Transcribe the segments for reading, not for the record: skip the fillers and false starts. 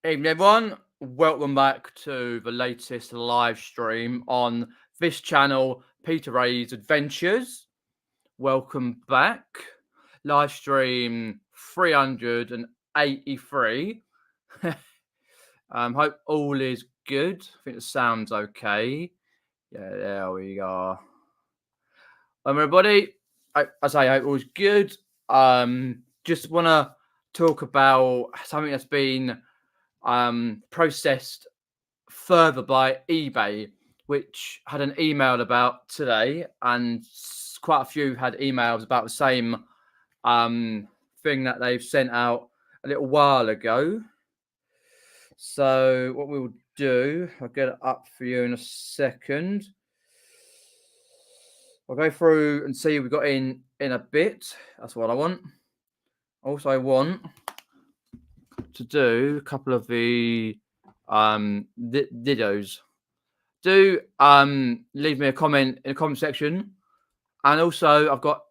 Evening, everyone. Welcome back to the latest live stream on this channel, Peter Ray's Adventures. Welcome back. Live stream 383. Hope all is good. I think the sound's okay. Yeah, there we go. Everybody, I say hope all is good. Just want to talk about something that's been processed further by eBay, which had an email about today, and quite a few had emails about the same thing that they've sent out a little while ago. So what we'll do, I'll get it up for you in a second. I'll go through and see what we've got in a bit. That's what I want. Also, I want to do a couple of the videos. Do leave me a comment in the comment section, and also I've got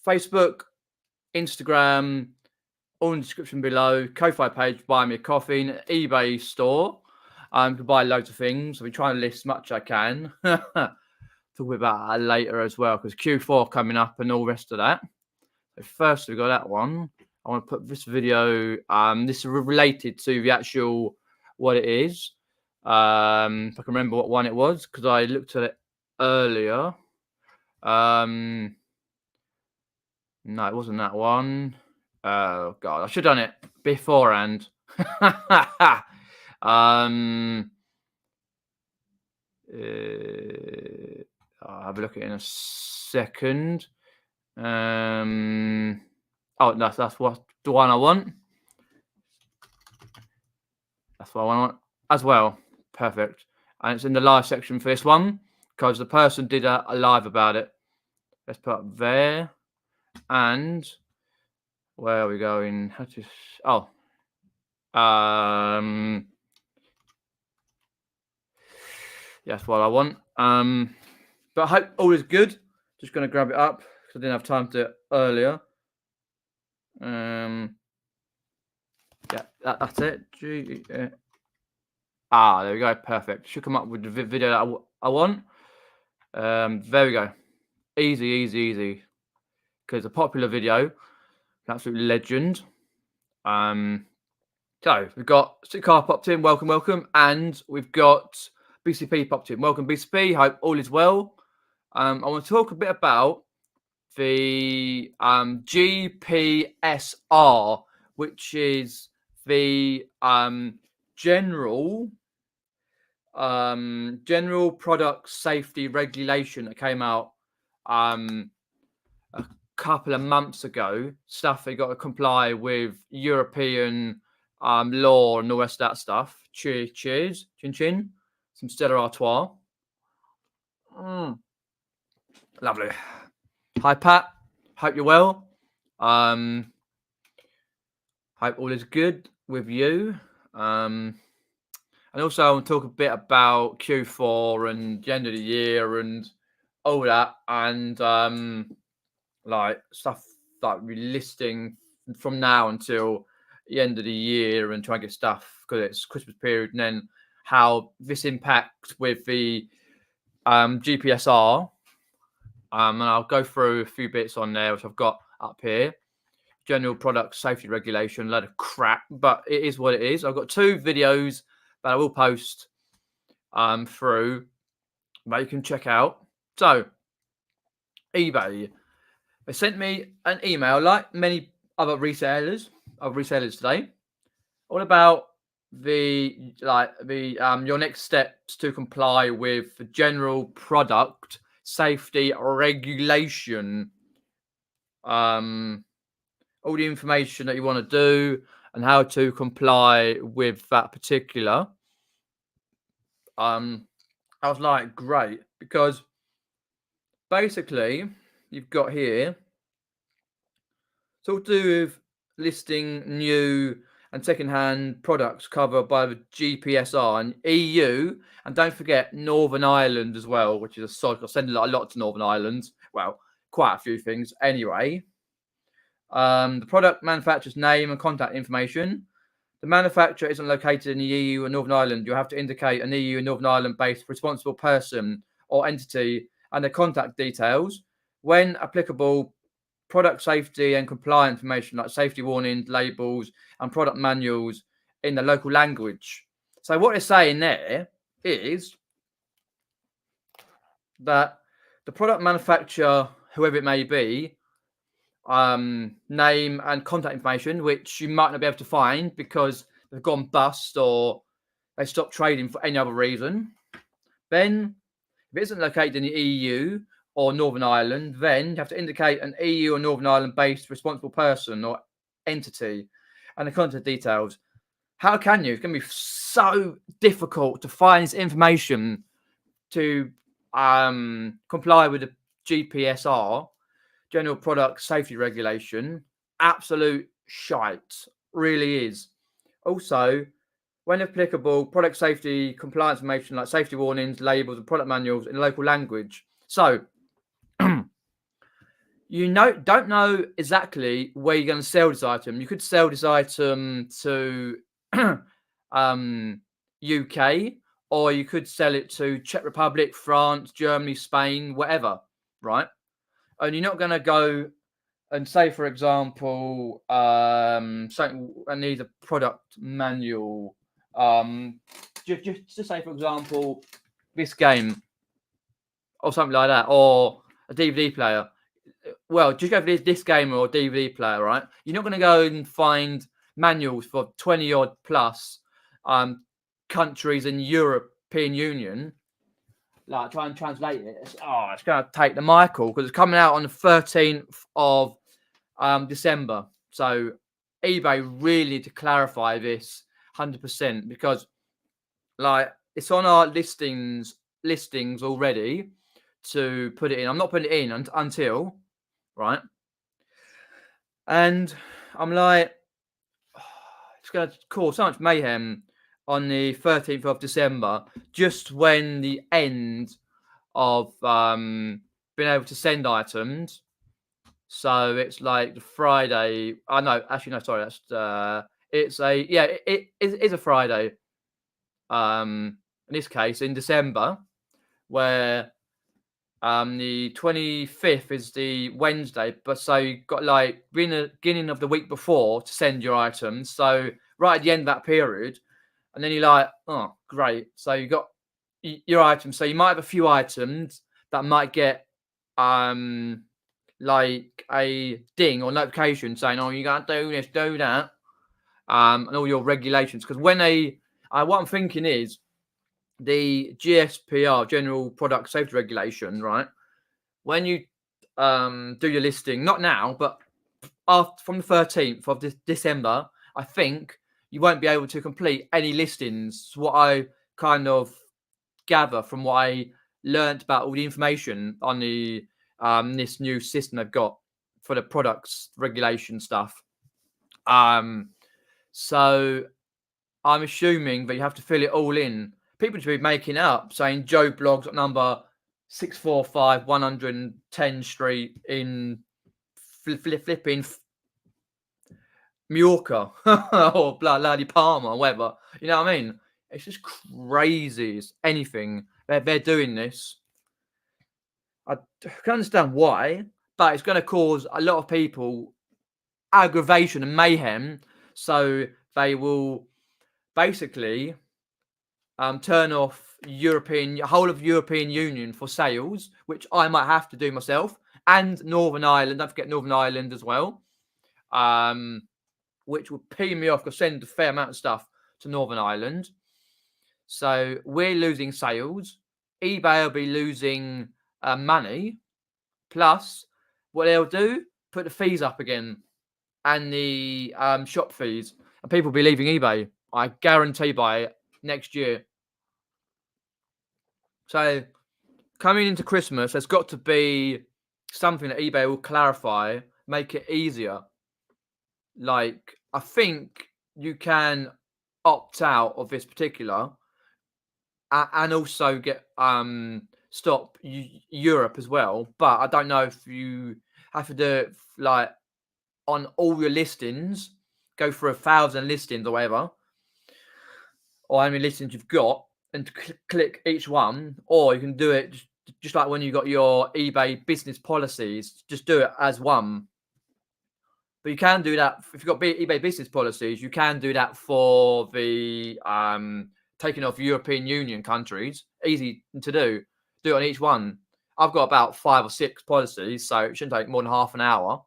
Facebook, Instagram, all in the description below. Ko-fi page, buy me a coffee, an eBay store. You can buy loads of things. I'll be trying to list as much as I can. Talk about that later as well, because Q4 coming up and all the rest of that. So first we've got that one. I want to put this video. This is related to the actual what it is. If I can remember what one it was, because I looked at it earlier. No, it wasn't that one. Oh god, I should have done it beforehand. I'll have a look at it in a second. Oh no, that's what the one I want. That's what I want as well. Perfect. And it's in the live section for this one, because the person did a live about it. Let's put up there. And where are we going? How to? Oh, that's what I want. But I hope all is good. Just going to grab it up because I didn't have time to do it earlier. Yeah, that's it. There we go. Perfect. Should come up with the video that I want. There we go. Easy. Because a popular video, an absolute legend. So we've got Car popped in. Welcome. And we've got BCP popped in. Welcome, BCP. Hope all is well. I want to talk a bit about the GPSR, which is the general product safety regulation that came out a couple of months ago. Stuff they got to comply with European law and all the rest of that stuff. Cheers, chin. Some Stella Artois. Lovely. Hi, Pat. Hope you're well. Hope all is good with you. And also, I want to talk a bit about Q4 and the end of the year and all that, and like stuff like listing from now until the end of the year and try and get stuff because it's Christmas period, and then how this impacts with the GPSR. And I'll go through a few bits on there, which I've got up here. General Product Safety Regulation, a load of crap, but it is what it is. I've got 2 videos that I will post through that you can check out. So, eBay. They sent me an email, like many other resellers today, all about the your next steps to comply with the General Product Safety Regulation. All the information that you want to do and how to comply with that particular. I was like, great, because basically you've got here, it's all to do with listing new and second-hand products covered by the GPSR and EU, and don't forget Northern Ireland as well, which is a sod. I send a lot to Northern Ireland. Well, quite a few things anyway. The product manufacturer's name and contact information, the manufacturer isn't located in the EU or Northern Ireland, you have to indicate an EU and Northern Ireland-based responsible person or entity and their contact details. When applicable, product safety and compliance information like safety warnings, labels, and product manuals in the local language. So what they're saying there is that the product manufacturer, whoever it may be, name and contact information, which you might not be able to find because they've gone bust or they stopped trading for any other reason. Then, if it isn't located in the EU or Northern Ireland, then you have to indicate an EU or Northern Ireland-based responsible person or entity and the contact details. How can you? It's going to be so difficult to find this information to comply with the GPSR, General Product Safety Regulation. Absolute shite. Really is. Also, when applicable, product safety compliance information like safety warnings, labels, and product manuals in local language. So, don't know exactly where you're going to sell this item. You could sell this item to UK, or you could sell it to Czech Republic, France, Germany, Spain, whatever, right? And you're not going to go and say, for example, something, I need a product manual. Just to say, for example, this game or something like that, or a DVD player. Well, just go for this game or DVD player, right? You're not going to go and find manuals for 20 odd plus countries in European Union. Like, try and translate it. It's going to take the Michael, because it's coming out on the 13th of December. So eBay really need to clarify this 100%, because like it's on our listings already to put it in. I'm not putting it in until, right? And I'm like, it's going to cause so much mayhem on the 13th of December, just when the end of being able to send items. So it's like the Friday. No, actually, no, sorry. That's it's a, yeah, it is a Friday. In this case, in December, where the 25th is the Wednesday, but so you've got like beginning of the week before to send your items. So right at the end of that period, and then you're like, oh, great. So you got your items. So you might have a few items that might get like a ding or notification saying, oh, you got to do this, do that, and all your regulations. Because when what I'm thinking is the GSPR, General Product Safety Regulation, right? When you do your listing, not now, but from the 13th of December, I think you won't be able to complete any listings. What I kind of gather from what I learned about all the information on the this new system they've got for the products regulation stuff. So I'm assuming that you have to fill it all in. People should be making up, saying Joe Blogs at number 645 110 Street in flipping Mallorca or bloody Palma or whatever. You know what I mean? It's just crazy. It's anything. They're doing this. I can understand why, but it's going to cause a lot of people aggravation and mayhem. So they will basically turn off whole of European Union for sales, which I might have to do myself, and Northern Ireland. Don't forget Northern Ireland as well, which will pee me off because I send a fair amount of stuff to Northern Ireland. So we're losing sales. eBay will be losing money. Plus, what they'll do, put the fees up again and the shop fees, and people will be leaving eBay. I guarantee by next year. So coming into Christmas, there's got to be something that eBay will clarify, make it easier. Like, I think you can opt out of this particular and also get stop Europe as well. But I don't know if you have to do it like on all your listings, go for 1,000 listings or whatever. or how many listings you've got, and click each one, or you can do it just like when you got your eBay business policies, just do it as one. But you can do that if you've got eBay business policies. You can do that for the taking off European Union countries. Easy to do. Do it on each one. I've got about 5 or 6 policies, so it shouldn't take more than half an hour.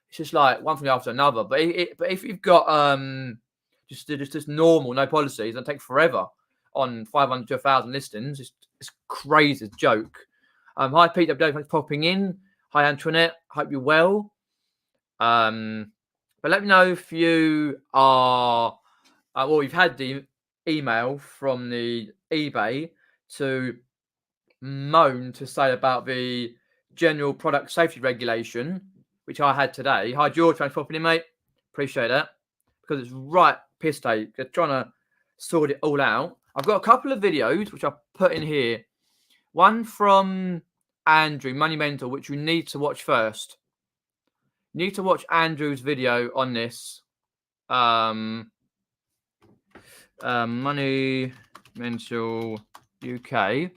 It's just like one thing after another. But if you've got just normal, no policies, it'll take forever on 500 to 1,000 listings. It's crazy, it's a joke. Hi Peter, thanks for popping in. Hi Antoinette, hope you're well. But let me know if you are, well, you've had the email from the eBay to moan to say about the general product safety regulation, which I had today. Hi George, thanks for popping in, mate. Appreciate that, because it's right piss take. They're trying to sort it all out. I've got a couple of videos which I've put in here. One from Andrew, Monumental, which you need to watch first. You need to watch Andrew's video on this. Monumental UK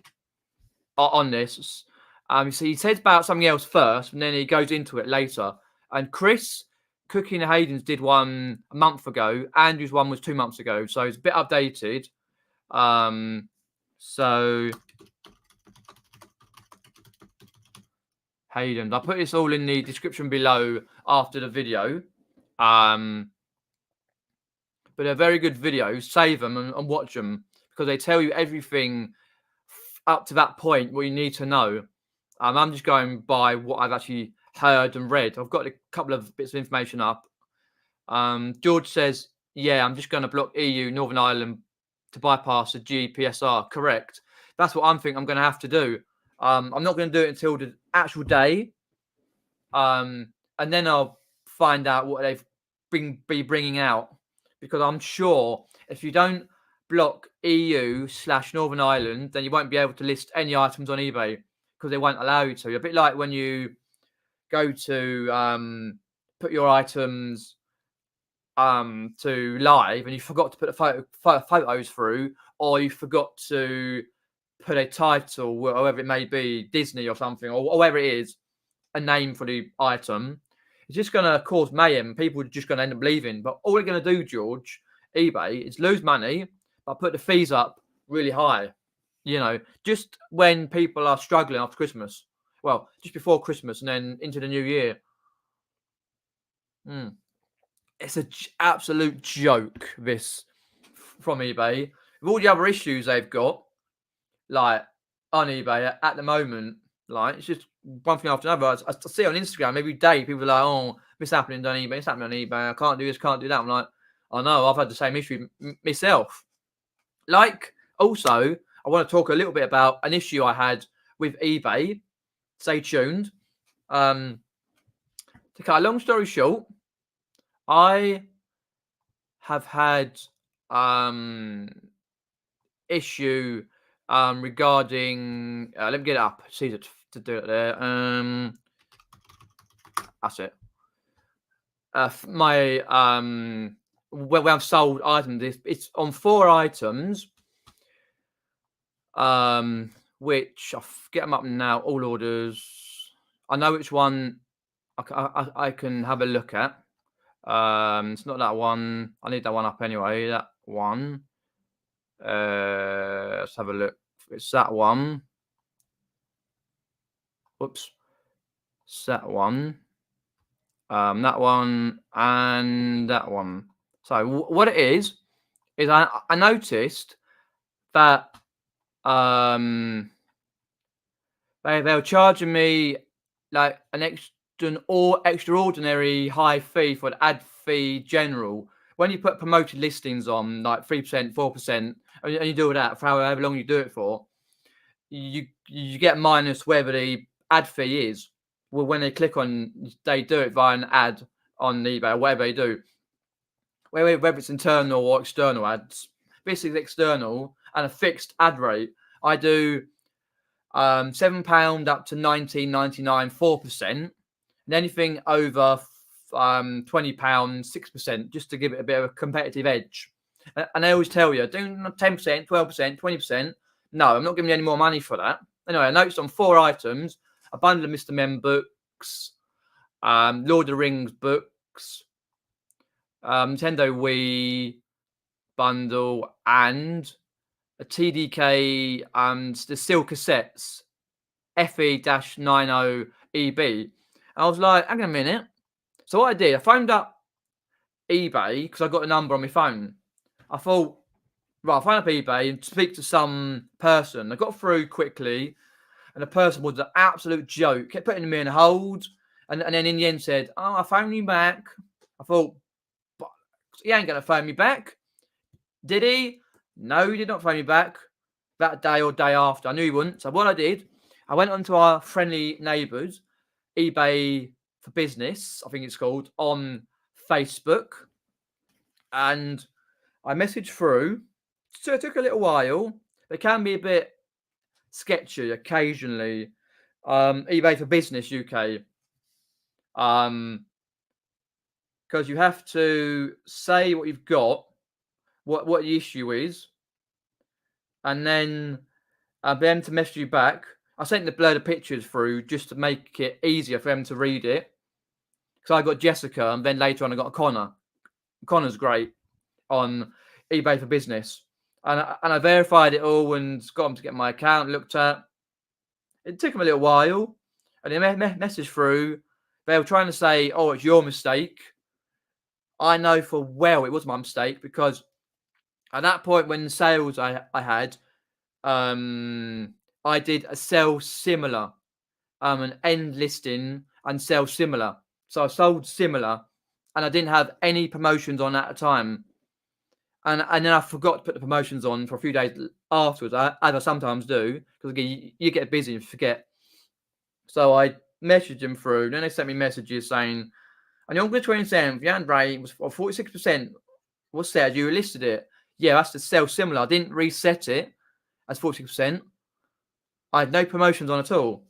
on this. So he says about something else first, and then he goes into it later. And Chris Cooking Hayden's did one a month ago. Andrew's one was 2 months ago, so it's a bit updated. So Hayden, I'll put this all in the description below after the video. But they're very good videos. Save them and watch them, because they tell you everything up to that point what you need to know. I'm just going by what I've actually heard and read. I've got a couple of bits of information up. George says, yeah, I'm just going to block EU, Northern Ireland to bypass the GPSR. Correct. That's what I'm thinking I'm going to have to do. I'm not going to do it until the actual day. And then I'll find out what they've be bringing out. Because I'm sure if you don't block EU/Northern Ireland, then you won't be able to list any items on eBay, because they won't allow you to. A bit like when you go to put your items to live and you forgot to put the photos through, or you forgot to put a title, whatever it may be, Disney or something, or whatever it is, a name for the item. It's just going to cause mayhem. People are just going to end up leaving. But all they're going to do, George, eBay, is lose money, but put the fees up really high. You know, just when people are struggling after Christmas. Well, just before Christmas and then into the new year. It's an absolute joke, this, from eBay. With all the other issues they've got, like, on eBay at the moment, like, it's just one thing after another. I see on Instagram every day, people are like, oh, this happening on eBay, it's happening on eBay, I can't do this, can't do that. I'm like, I know, I've had the same issue myself. Like, also, I want to talk a little bit about an issue I had with eBay. Stay tuned. To cut a long story short, I have had issue regarding, let me get it up, it's easier to do it there. That's it. My where I've sold items, it's on 4 items, which I'll get them up now. All orders. I know which one I can have a look at. It's not that one. I need that one up anyway. That one. Let's have a look. It's that one. Whoops. It's that one. That one and that one. So what it is I noticed that they were charging me like an extraordinary high fee for the ad fee general. When you put promoted listings on, like 3%, 4%, and you do that for however long you do it for, you get minus wherever the ad fee is. Well, when they click on, they do it via an ad on eBay or whatever they do. Whether it's internal or external ads. Basically external and a fixed ad rate. I do £7 up to £19.99, 4%. And anything over £20, 6%, just to give it a bit of a competitive edge. And they always tell you, do 10%, 12%, 20%. No, I'm not giving you any more money for that. Anyway, I noticed on 4 items, a bundle of Mr. Men books, Lord of the Rings books, Nintendo Wii bundle, and a TDK, the steel cassettes, FE-90 EB. I was like, hang on a minute. So what I did, I phoned up eBay because I got a number on my phone. I thought, right, I'll phone up eBay and speak to some person. I got through quickly, and the person was an absolute joke. Kept putting me in hold, and then in the end said, "Oh, I phoned you back." I thought, but he ain't gonna phone me back, did he? No, he did not phone me back that day or day after. I knew he wouldn't. So what I did, I went onto our friendly neighbours, eBay for Business, I think it's called, on Facebook, and I messaged through. So it took a little while. They can be a bit sketchy occasionally. eBay for Business UK. Because you have to say what you've got, what the issue is, and then be able to message you back. I sent the blur of pictures through just to make it easier for them to read it. Because I got Jessica, and then later on I got Connor. Connor's great on eBay for Business. And I verified it all and got them to get my account looked at. It took them a little while. And they messaged through. They were trying to say, oh, it's your mistake. I know for well it was my mistake, because at that point when the sales I had, I did a sell similar, an end listing and sell similar. So I sold similar, and I didn't have any promotions on at the time. And then I forgot to put the promotions on for a few days afterwards, as I sometimes do, because again, you get busy and forget. So I messaged them through. Then they sent me messages saying, on the August 27th, your hand rate was 46%. What's that? You listed it. Yeah, that's the sell similar. I didn't reset it as 46%. I had no promotions on at all.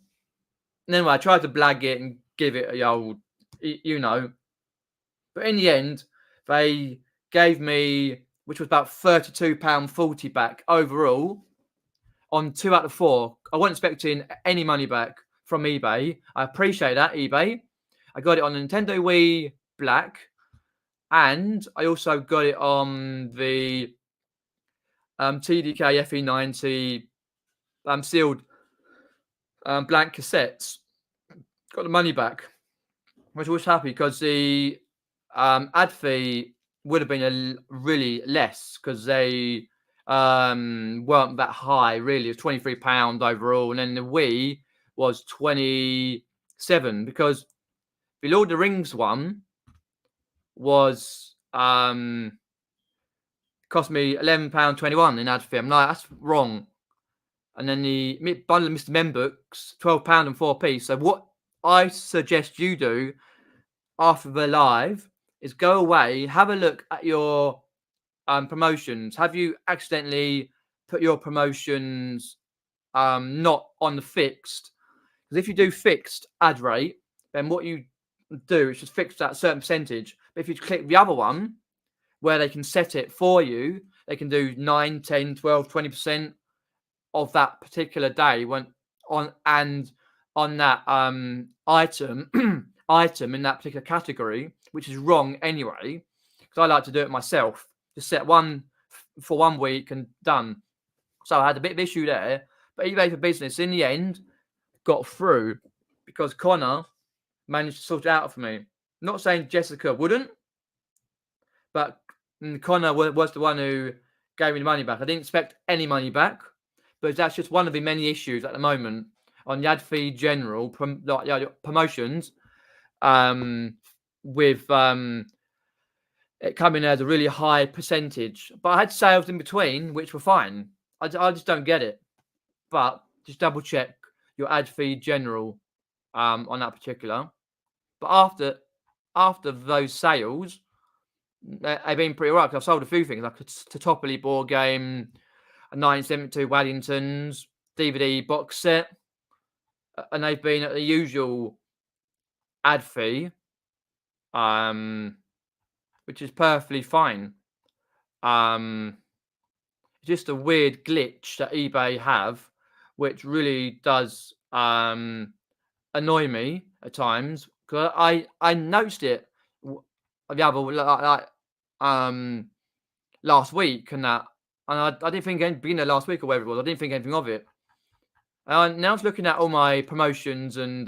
And then I tried to blag it and give it a old, you know. But in the end, they gave me, which was about £32.40 back overall on 2 out of 4. I wasn't expecting any money back from eBay. I appreciate that, eBay. I got it on the Nintendo Wii Black, and I also got it on the TDK FE-90 sealed blank cassettes. Got the money back, which I was happy, because the ad fee would have been really less, because they weren't that high really. It was £23 overall, and then the Wii was 27, because the Lord of the Rings one was cost me £11.21 in ad fee. I'm like, that's wrong. And then the bundle of Mr. Men books, £12 and 4p. So what I suggest you do after the live is go away, have a look at your promotions. Have you accidentally put your promotions not on the fixed? Because if you do fixed ad rate, then what you do is just fix that certain percentage. But if you click the other one, where they can set it for you, they can do 9, 10, 12, 20% of that particular day when on that item in that particular category, which is wrong anyway, because I like to do it myself. Just set one for 1 week and done. So I had a bit of issue there, but eBay for Business in the end got through, because Connor managed to sort it out for me. Not saying Jessica wouldn't, but Connor was the one who gave me the money back. I didn't expect any money back, but that's just one of the many issues at the moment on the ad fee general promotions, with it coming as a really high percentage. But I had sales in between, which were fine. I just don't get it. But just double check your ad fee general on that particular. But after those sales, they've been pretty right, because I've sold a few things, like a Totopoly board game, a 1972 Waddington's DVD box set, and they've been at the usual ad fee, which is perfectly fine. just a weird glitch that eBay have, which really does annoy me at times, because I noticed it the other um last week, and I didn't think being there last week or whatever it was. I didn't think anything of it. Now I was looking at all my promotions and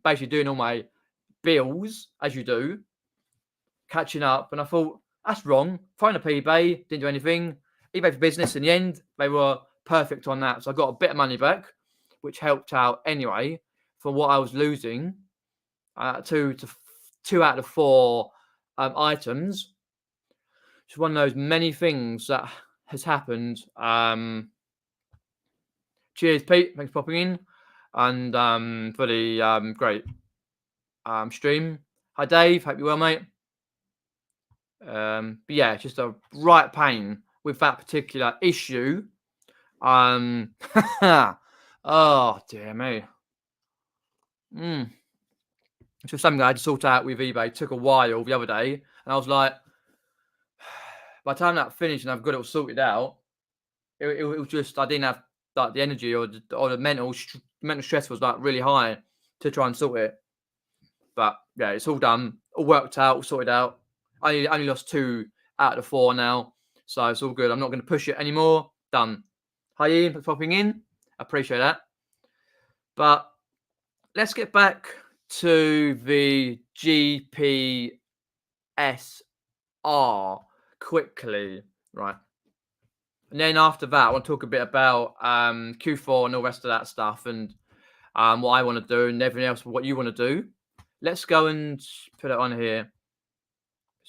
basically doing all my bills as you do, catching up, and I thought that's wrong. Phoned up eBay, didn't do anything. eBay for Business, in the end, they were perfect on that, so I got a bit of money back, which helped out anyway for what I was losing. Two out of four items. It's one of those many things that has happened. Cheers, Pete. Thanks for popping in, and for the great stream. Hi, Dave. Hope you're well, mate. But yeah, it's just a right pain with that particular issue. Oh dear me. It's just something I had to sort out with eBay. It took a while the other day, and I was like, by the time that finished and I've got it all sorted out, it was just, I didn't have like the energy or the mental stress was like really high to try and sort it. But yeah, it's all done, all worked out, all sorted out. I only lost 2 out of the 4 now, so it's all good. I'm not going to push it anymore. Done. Hi Ian, for popping in. I appreciate that. But let's get back to the GPSR quickly, right? And then after that, I want to talk a bit about Q4 and all the rest of that stuff, and what I want to do, and everything else, what you want to do. Let's go and put it on here.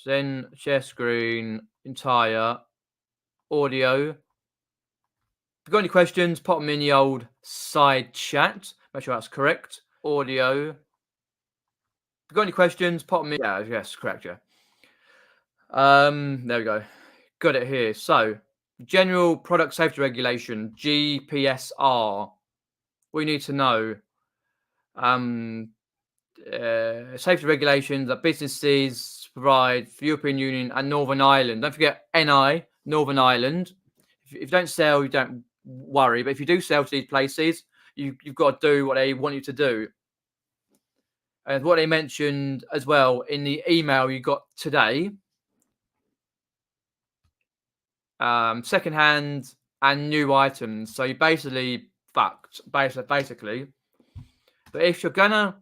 Then share screen, entire audio. If you've got any questions, pop them in the old side chat. Make sure that's correct. Audio. If you've got any questions, pop them in. Yeah, yes, correct, yeah. There we go. Got it here. So, General Product Safety Regulation, GPSR. We need to know safety regulations that businesses provide for European Union and Northern Ireland. Don't forget NI, Northern Ireland. If you don't sell, you don't worry. But if you do sell to these places, you've got to do what they want you to do. And what they mentioned as well in the email you got today, secondhand and new items. So you basically fucked, basically. But if you're gonna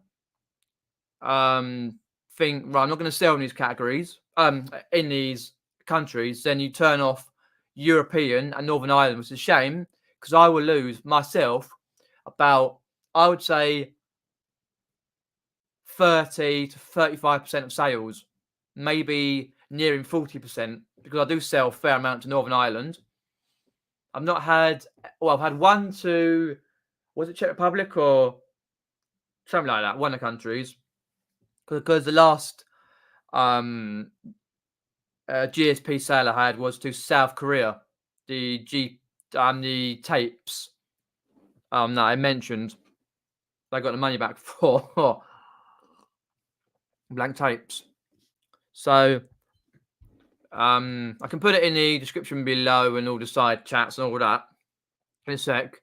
think, right, I'm not going to sell in these categories, in these countries, then you turn off European and Northern Ireland, which is a shame, because I will lose myself about, I would say, 30 to 35% of sales, maybe nearing 40%, because I do sell a fair amount to Northern Ireland. I've had one to, was it Czech Republic or something like that, one of the countries, because the last GSP sale I had was to South Korea. The tapes that I mentioned, I got the money back for blank tapes. So I can put it in the description below and all the side chats and all that in a sec.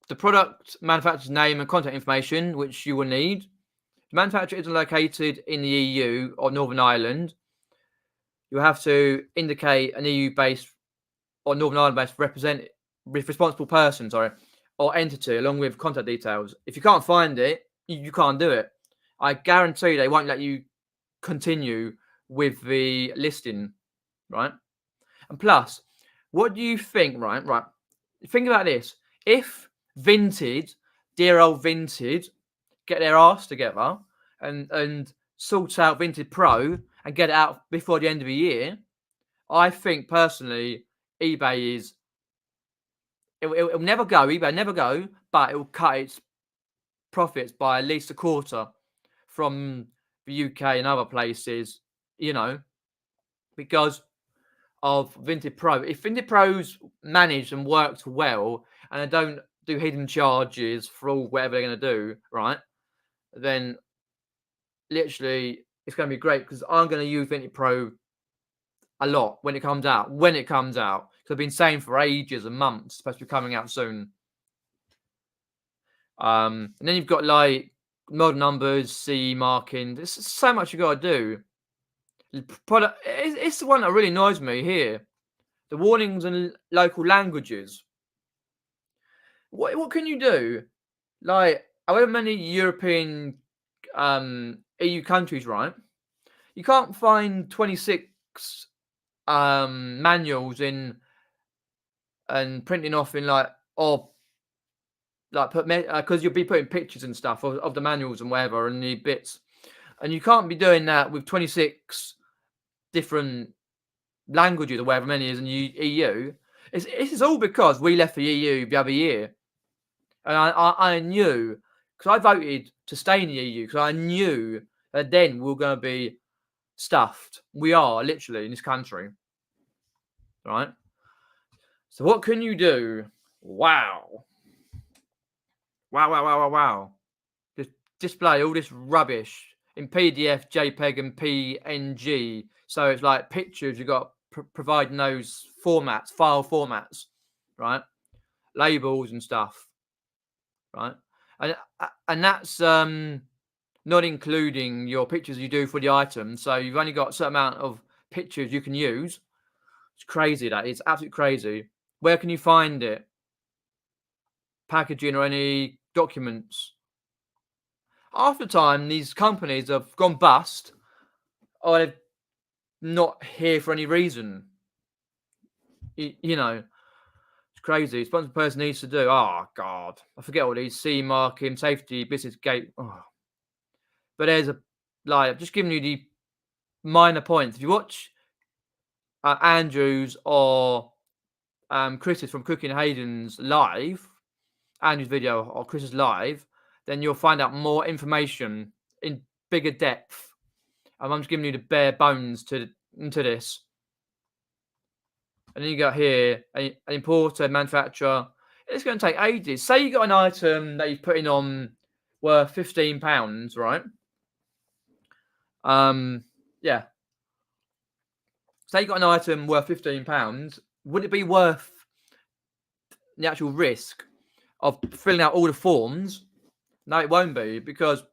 The product manufacturer's name and contact information, which you will need. The manufacturer isn't located in the EU or Northern Ireland. You have to indicate an EU-based or Northern Ireland-based responsible person, or entity, along with contact details. If you can't find it, you can't do it. I guarantee they won't let you continue with the listing, right? And plus, what do you think, right? Think about this. If Vinted, dear old Vinted, get their arse together and sort out Vinted Pro and get it out before the end of the year, I think personally eBay it'll never go. eBay never go, but it will cut its profits by at least a quarter from the UK and other places, because of Vinted Pro. If Vinted Pro's managed and worked well, and they don't do hidden charges for all whatever they're going to do, right, then literally it's going to be great, because I'm going to use Vinted Pro a lot when it comes out. When it comes out, because I've been saying for ages and months, it's supposed to be coming out soon. And then you've got like model numbers, CE marking. There's so much you got to do. Product. It's the one that really annoys me here. The warnings in local languages. What can you do? Like, however many European EU countries, right? You can't find 26 manuals in and printing off in like, or like put because you'll be putting pictures and stuff of the manuals and whatever and the bits, and you can't be doing that with 26 different languages or whatever many is in EU. It's all because we left the EU the other year, and I knew, because I voted to stay in the EU, because I knew that then we're going to be stuffed. We are literally in this country, right? So what can you do? Wow. Just display all this rubbish in PDF, JPEG, and PNG. So it's like pictures. You've got providing those formats, file formats, right? Labels and stuff, right? And that's not including your pictures you do for the item. So you've only got a certain amount of pictures you can use. It's crazy. That it's absolutely crazy. Where can you find it? Packaging or any documents? Half the time, these companies have gone bust, or they're not here for any reason. You know, it's crazy. It's what the person needs to do. Oh God, I forget all these CE marking, safety, business gate. Oh. But there's I'm just giving you the minor points. If you watch Andrew's or Chris's from Cooking Hayden's live, Andrew's video or Chris's live, then you'll find out more information in bigger depth. I'm just giving you the bare bones into this. And then you got here an importer, manufacturer. It's going to take ages. Say you got an item that you're putting on worth £15, right? Yeah. Say you got an item worth £15. Would it be worth the actual risk of filling out all the forms? No, it won't be, because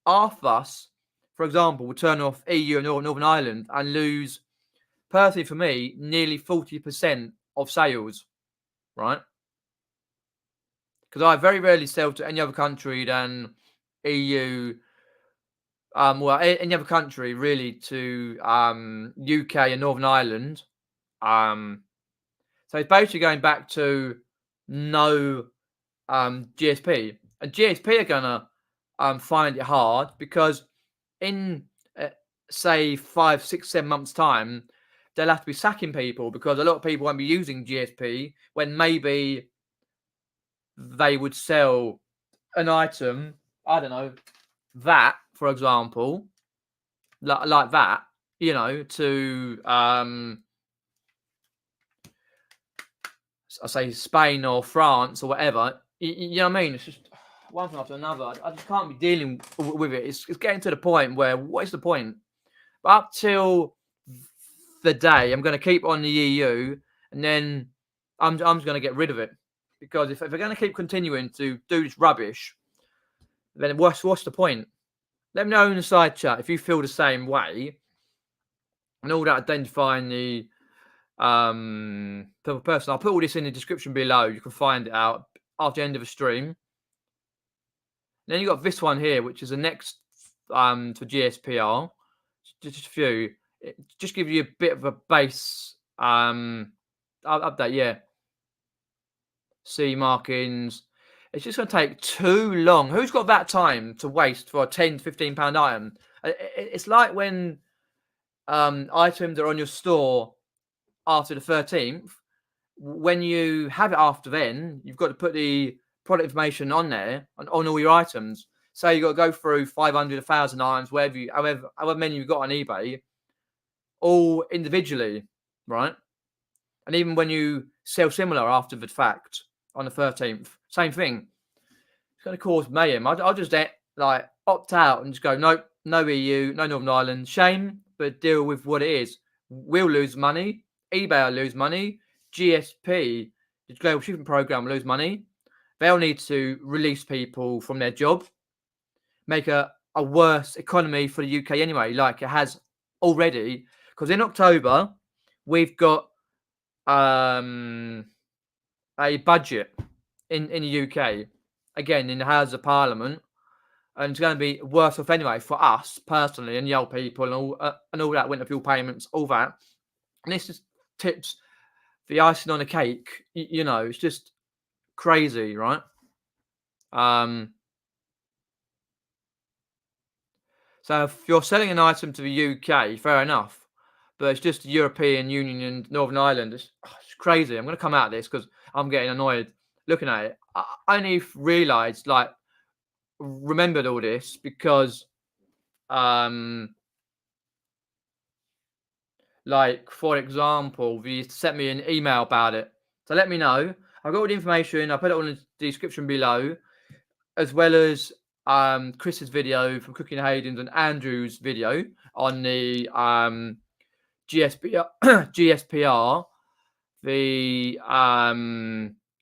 half of us, for example, will turn off EU and Northern Ireland and lose, personally for me, nearly 40% of sales, right? Because I very rarely sell to any other country than EU, any other country really, to UK and Northern Ireland. So it's basically going back to no GSP. And GSP are gonna find it hard, because in say 5, 6, 7 months time, they'll have to be sacking people, because a lot of people won't be using GSP when maybe they would sell an item, I don't know, that, for example, like that, you know, to I say Spain or France or whatever. You know what I mean? It's just one thing after another. I just can't be dealing with it. It's getting to the point where, what is the point? But up till the day, I'm going to keep on the EU, and then I'm just going to get rid of it, because if they're going to keep continuing to do this rubbish, then what's the point? Let me know in the side chat if you feel the same way, and all that identifying the person. I'll put all this in the description below. You can find it out after the end of the stream. Then you got this one here, which is the next to GSPR. Just a few. Just give you a bit of a base update. Yeah. CE markings. It's just going to take too long. Who's got that time to waste for a £10 to £15 item? It's like when items are on your store after the 13th. When you have it after then, you've got to put the product information on there on all your items. So you've got to go through 500, 1,000 items, however many you've got on eBay, all individually, right? And even when you sell similar after the fact on the 13th, same thing. It's going to cause mayhem. I'll just opt out and just go, nope, no EU, no Northern Ireland. Shame, but deal with what it is. will lose money. eBay will lose money. GSP, the Global Shipping Program, will lose money. They'll need to release people from their job, make a worse economy for the UK anyway, like it has already. Because in October, we've got a budget in the UK, again, in the House of Parliament, and it's going to be worse off anyway for us personally and the old people and all that winter fuel payments, all that. And this just tips the icing on the cake. You know, it's just crazy, right? So if you're selling an item to the UK, fair enough, but it's just the European Union and Northern Ireland. It's crazy. I'm going to come out of this because I'm getting annoyed looking at it. I only realised, like, remembered all this because, like, for example, they sent me an email about it. So let me know. I've got all the information. I put it on the description below, as well as Chris's video from Cooking Hayden's and Andrew's video on the GSPR, the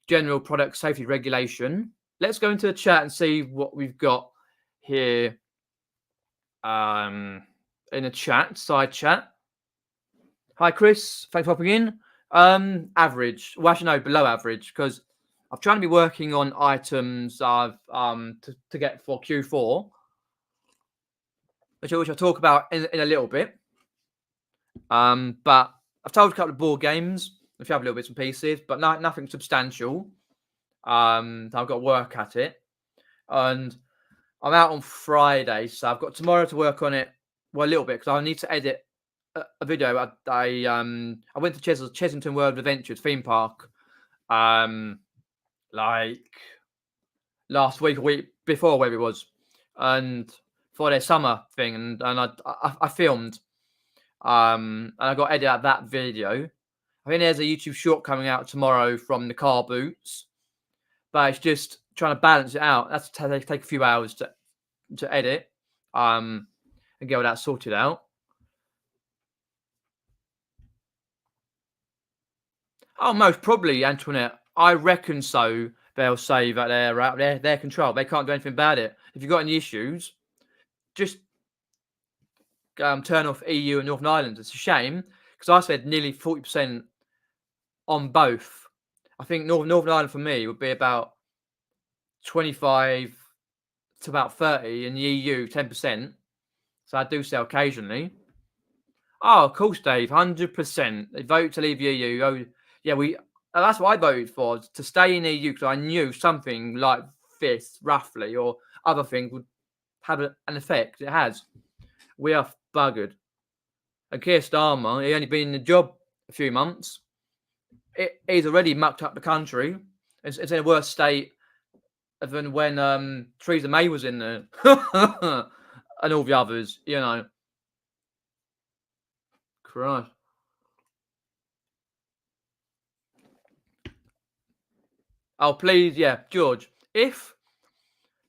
General Product Safety Regulation. Let's go into the chat and see what we've got here in the chat, side chat. Hi, Chris. Thanks for popping in. Average. Well, actually, no, below average, because I'm trying to be working on items I've to get for Q4, which I'll talk about in a little bit. But I've told a couple of board games, a few other little bits and pieces, but nothing substantial. I've got to work at it, and I'm out on Friday, so I've got tomorrow to work on it. Well, a little bit because I need to edit a video. I went to Chesington World Adventures theme park, like last week, a week before, where it was, and for their summer thing, and I filmed, and I got to edit out that video. I think there's a YouTube short coming out tomorrow from the Carboots, but it's just trying to balance it out. That's take a few hours to edit, and get all that sorted out. Oh, most probably, Antoinette. I reckon so. They'll say that they're out their control. They can't do anything about it. If you've got any issues, just turn off EU and Northern Ireland. It's a shame because I said nearly 40% on both. I think Northern Ireland for me would be about 25 to about 30, and the EU 10%. So I do sell occasionally. Oh, of course, Dave, 100%. They vote to leave the EU. Oh, yeah, that's what I voted for, to stay in the EU, because I knew something like this, roughly, or other things would have an effect. It has. We are buggered. And Keir Starmer, he only been in the job a few months. He's already mucked up the country. It's in a worse state than when Theresa May was in there. And all the others, you know. Christ. Oh, please, yeah, George. If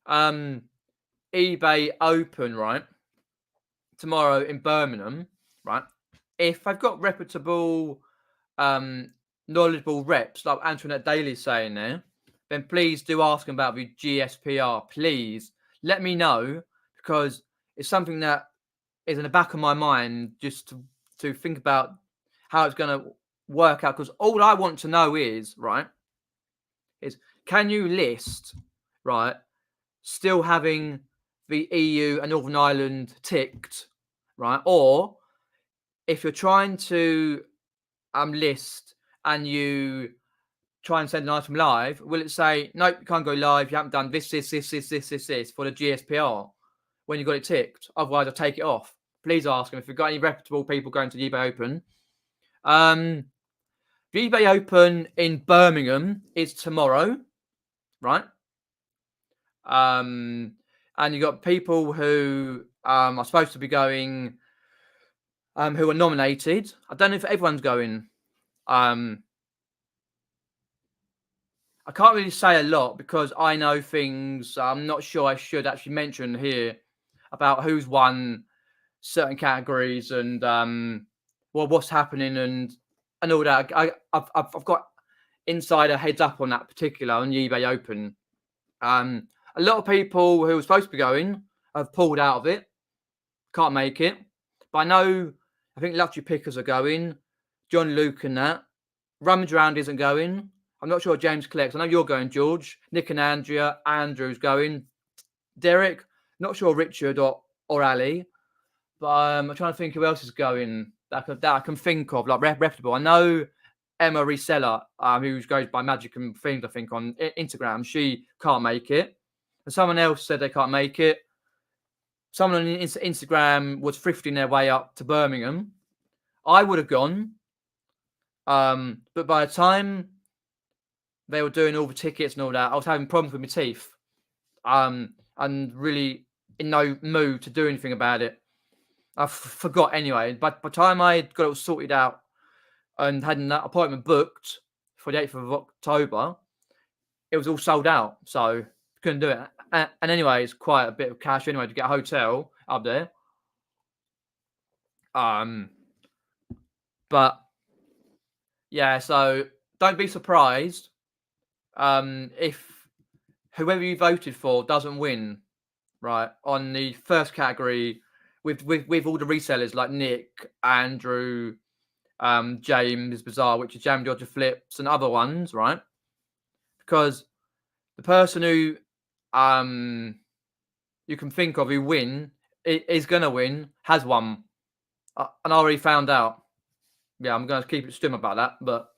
eBay open, right, tomorrow in Birmingham, right, if I've got reputable, knowledgeable reps, like Antoinette Daly's saying there, then please do ask them about the GSPR. Please let me know, because it's something that is in the back of my mind, just to think about how it's going to work out. Because all I want to know is, right, is can you list, right, still having the EU and Northern Ireland ticked, right? Or if you're trying to list and you try and send an item live, will it say, nope, you can't go live, you haven't done this for the GSPR when you got it ticked? Otherwise, I'll take it off. Please ask them if you've got any reputable people going to the eBay Open. The eBay Open in Birmingham is tomorrow, right? And you got people who are supposed to be going, who are nominated. I don't know if everyone's going. I can't really say a lot because I know things I'm not sure I should actually mention here about who's won certain categories and what's happening and all that. I've got insider heads up on that particular on the eBay Open. A lot of people who were supposed to be going have pulled out of it, can't make it. But I think Luxury Pickers are going, John Luke and that. Rummage Round isn't going. I'm not sure James collects. I know you're going, George. Nick and Andrea. Andrew's going. Derek. Not sure Richard or Ali. But I'm trying to think who else is going that I can think of, like reputable. I know Emma Reseller, who goes by Magic and Things, I think, on Instagram. She can't make it. And someone else said they can't make it. Someone on Instagram was thrifting their way up to Birmingham. I would have gone. But by the time they were doing all the tickets and all that, I was having problems with my teeth. And really in no mood to do anything about it. I forgot anyway. But by the time I got it all sorted out and had an appointment booked for the 8th of October, it was all sold out. So couldn't do it. And anyway, it's quite a bit of cash anyway to get a hotel up there. But yeah, so don't be surprised if whoever you voted for doesn't win, right? On the first category with all the resellers like Nick, Andrew, James Bazaar, which is Jam Dodger Flips and other ones, right? Because the person who you can think of who is going to win has won. And I already found out. Yeah, I'm going to keep it stum about that. But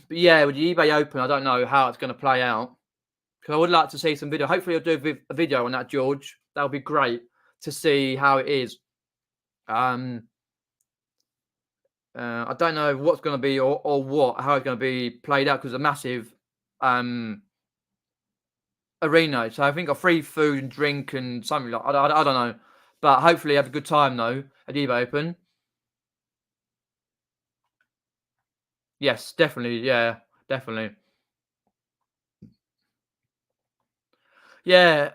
yeah, with the eBay Open, I don't know how it's going to play out. Because I would like to see some video. Hopefully, I'll do a video on that, George. That would be great to see how it is. I don't know what's going to be or how it's going to be played out because it's a massive arena. So I think got free food and drink and something like I don't know. But hopefully have a good time though at eBay Open. Yes, definitely. Yeah, definitely. Yeah.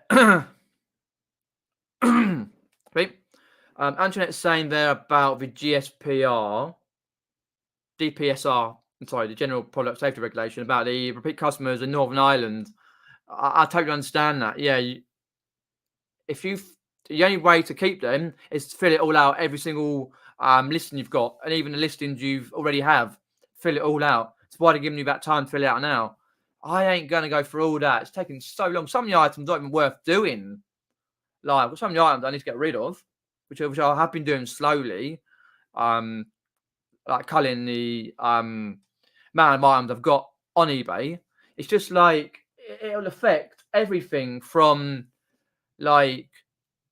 Right. Antoinette's saying there about the GSPR, DPSR, sorry, the General Product Safety Regulation, about the repeat customers in Northern Ireland. I totally understand that. Yeah, the only way to keep them is to fill it all out, every single listing you've got, and even the listings you've already have, fill it all out. That's why they're giving you that time to fill it out now. I ain't going to go through all that. It's taking so long. Some of the items aren't even worth doing. Like, some of the items I need to get rid of, which I have been doing slowly. Like culling the amount of items I've got on eBay. It's just like, it'll affect everything from, like,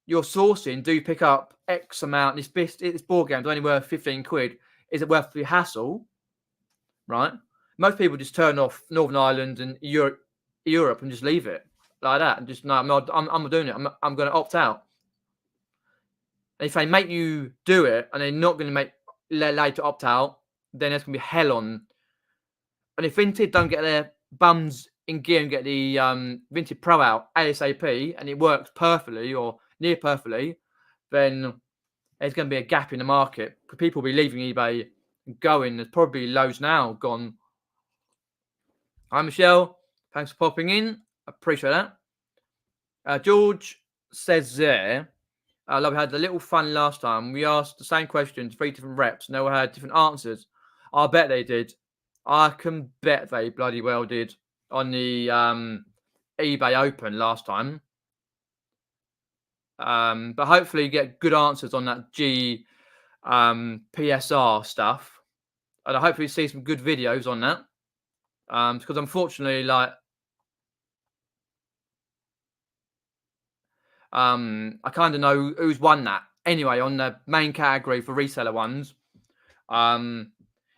your sourcing. Do you pick up X amount? This board game's only worth 15 quid. Is it worth the hassle? Right? Most people just turn off Northern Ireland and Europe and just leave it like that. And just, no, I'm not doing it. I'm going to opt out. And if they make you do it and they're not going to allow you to opt out, then there's going to be hell on. And if Vinted don't get their bums in gear and get the Vinted Pro out ASAP and it works perfectly or near perfectly, then there's going to be a gap in the market. People will be leaving eBay and going. There's probably loads now gone. Hi, Michelle. Thanks for popping in. Appreciate that. George says there, we had a little fun last time. We asked the same questions, 3 different reps, and they all had different answers. I bet they did. I can bet they bloody well did on the eBay Open last time. But hopefully you get good answers on that PSR stuff. And I hopefully see some good videos on that. Because unfortunately, like, I kind of know who's won that. Anyway, on the main category for reseller ones,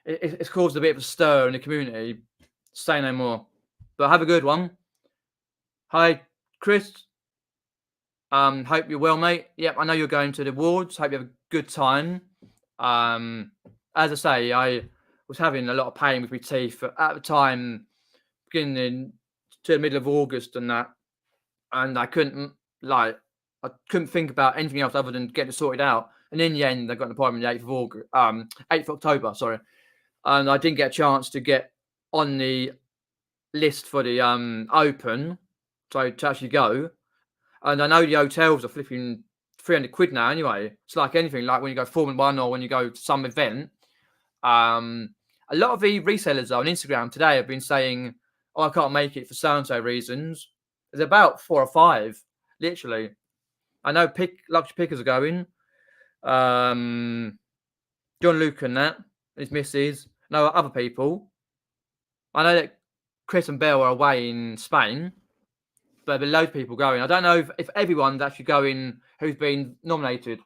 it's caused a bit of a stir in the community. Say no more. But have a good one. Hi, Chris. Hope you're well, mate. Yep, I know you're going to the awards. Hope you have a good time. As I say, I was having a lot of pain with my teeth at the time, beginning to the middle of August and that, and I couldn't think about anything else other than getting it sorted out. And in the end, I got an appointment the 8th of August, 8th of October, sorry. And I didn't get a chance to get on the list for the open, so to actually go. And I know the hotels are flipping 300 quid now anyway. It's like anything, like when you go Formula One or when you go to some event. A lot of the resellers on Instagram today have been saying, "Oh, I can't make it for so-and-so reasons." There's about 4 or 5, literally. I know luxury pickers are going. John Luke and that, his missus. No, other people. I know that Chris and Belle are away in Spain, but there'll be loads of people going. I don't know if everyone's actually going who's been nominated.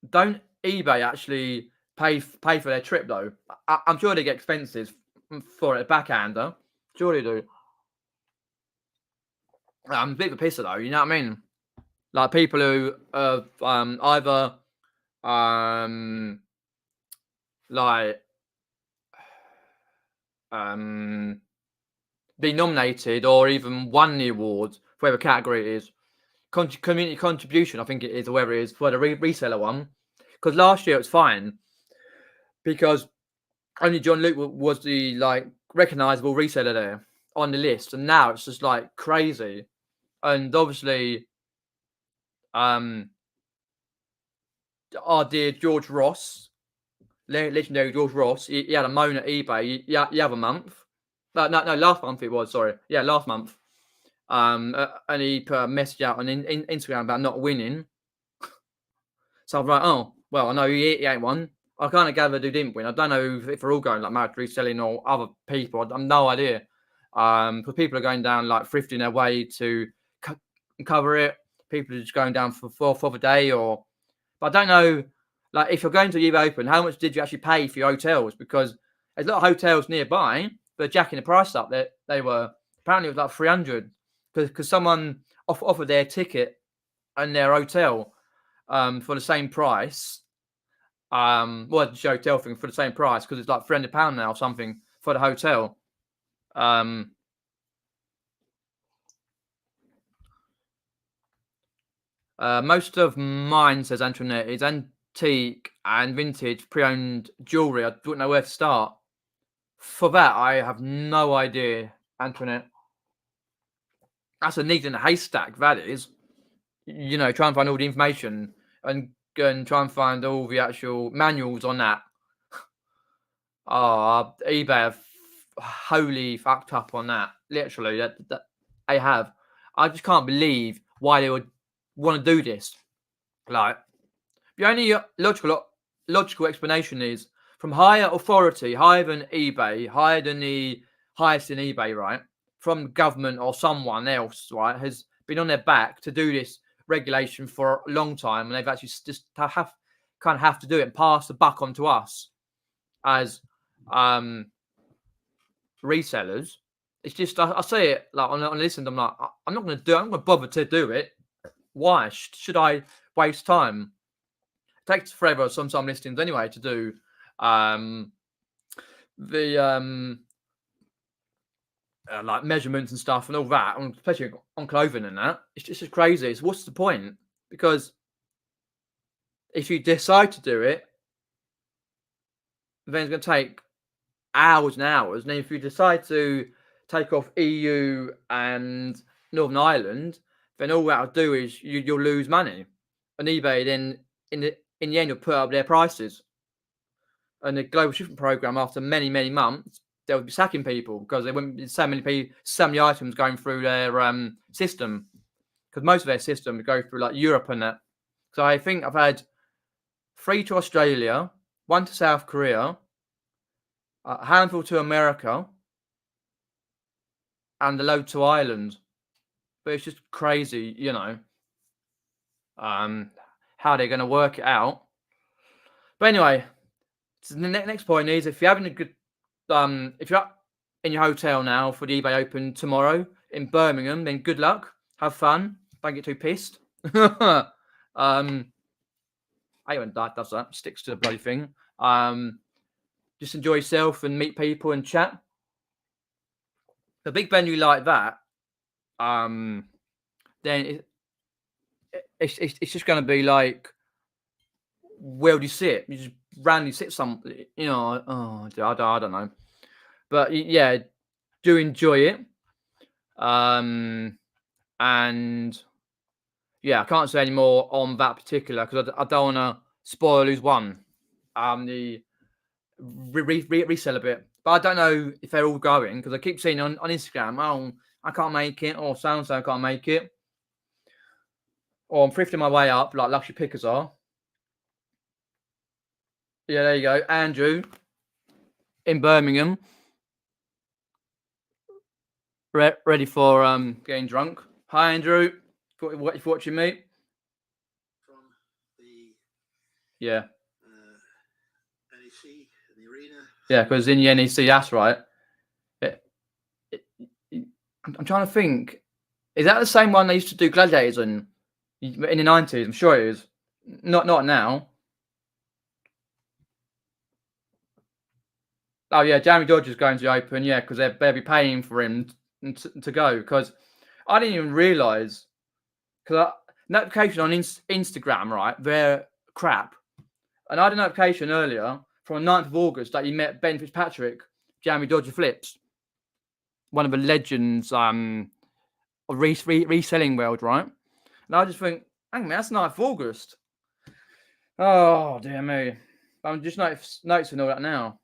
Don't eBay actually pay for their trip though? I'm sure they get expenses for a backhander. Sure they do. I'm a bit of a pisser though. You know what I mean? Like people who have either like be nominated or even won the award, whatever category it is. Community contribution, I think it is, or whatever it is, for the reseller one. Because last year it was fine because only John Luke was the like recognizable reseller there on the list, and now it's just like crazy. And obviously, our dear George Ross, legendary George Ross, he had a moan at eBay the other month. No, last month it was. Sorry, yeah, last month. And he put a message out on Instagram about not winning. So I'm like, oh, well, I know he ain't won. I kind of gathered who didn't win. I don't know if they're all going like Married Reselling or other people. I've no idea. Because people are going down like thrifting their way to cover it. People are just going down for the day, or but I don't know. Like if you're going to eBay Open, how much did you actually pay for your hotels? Because there's a lot of hotels nearby, but jacking the price up. That they were apparently it was like 300 because someone offered their ticket and their hotel for the same price. Well, the hotel thing for the same price because it's like £300 now or something for the hotel. Most of mine, says Antoinette, is antique and vintage pre-owned jewellery. I don't know where to start. For that, I have no idea, Antoinette. That's a needle in a haystack, that is. You know, try and find all the information and try and find all the actual manuals on that. Oh, eBay have wholly fucked up on that. Literally, that they have. I just can't believe why they would want to do this. Like, the only logical explanation is from higher authority, higher than eBay, higher than the highest in eBay, right? From government or someone else, right, has been on their back to do this regulation for a long time, and they've actually just have to do it and pass the buck on to us as resellers. It's just I say it like on listen. I'm like, I'm not going to do it. I'm going to bother to do it. Why should I waste time? It takes forever some listings anyway to do the like measurements and stuff and all that, and especially on clothing and that. It's just crazy. It's what's the point? Because if you decide to do it, then it's going to take hours and hours. And then if you decide to take off EU and Northern Ireland, then all that'll do is you'll lose money. And eBay then in the end will put up their prices. And the global shipment program, after many months, they'll be sacking people because there wouldn't be so many items going through their system. Because most of their system go through like Europe and that. So I think I've had 3 to Australia, 1 to South Korea, a handful to America, and a load to Ireland. But it's just crazy, you know, how they're going to work it out. But anyway, so the next point is if you're having a good, if you're up in your hotel now for the eBay Open tomorrow in Birmingham, then good luck, have fun, don't get too pissed. Anyone that does that sticks to the bloody thing. Just enjoy yourself and meet people and chat. The big venue like that, then it's just going to be like, where do you sit? You just randomly sit something, oh, I don't know. But yeah, do enjoy it. And yeah, I can't say any more on that particular because I don't want to spoil who's won. The reseller bit, but I don't know if they're all going because I keep seeing on Instagram, oh, I can't make it, or so and so can't make it, or I'm thrifting my way up like luxury pickers are. Yeah, there you go, Andrew in Birmingham, ready for getting drunk. Hi, Andrew. What you watching me? From the NEC in the arena. Yeah, because in the NEC, that's right. I'm trying to think. Is that the same one they used to do gladiators in the 90s? I'm sure it is. Not now. Oh yeah, Jamie Dodger's going to the Open. Yeah, because they'll be paying for him to go. Because I didn't even realise. Because notification on Instagram, right? They're crap. And I had a notification earlier from the 9th of August that you met Ben Fitzpatrick, Jamie Dodger Flips, one of the legends of reselling world, right? And I just think, hang on, that's 9th of August. Oh, dear me. I'm just noticing all that now.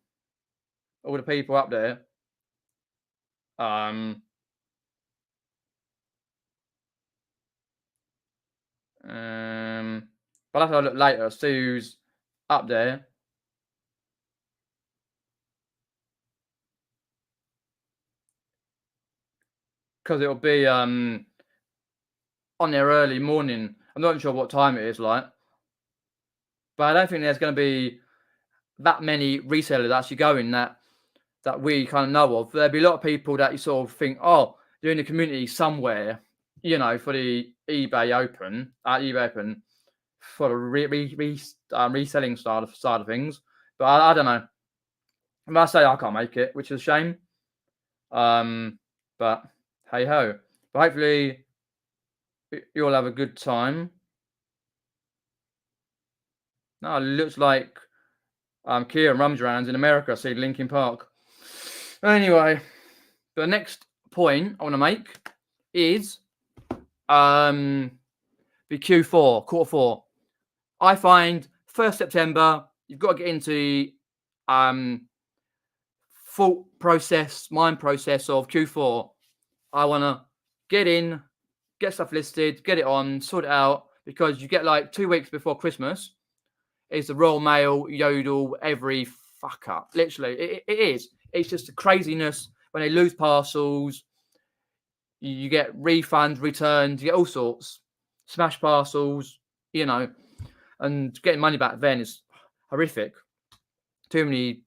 All the people up there. But I'll have to look later. Sue's up there. Because it'll be on there early morning. I'm not sure what time it is like. But I don't think there's going to be that many resellers actually going that we kind of know of. There'll be a lot of people that you sort of think, oh, they're in the community somewhere, for the eBay Open, for the reselling side of things. But I don't know. I must say I can't make it, which is a shame. But hey ho. But hopefully you'll have a good time. No, it looks like Kieran Rumsran's in America. I see Linkin Park. Anyway, the next point I want to make is the Q4, quarter four. I find 1st September, you've got to get into thought process, mind process of Q4. I want to get in, get stuff listed, get it on, sort it out, because you get like 2 weeks before Christmas. It's the Royal Mail, Yodel, every fuck up. Literally, it is. It's just the craziness when they lose parcels. You get refunds, returns, you get all sorts. Smash parcels, and getting money back then is horrific. Too many,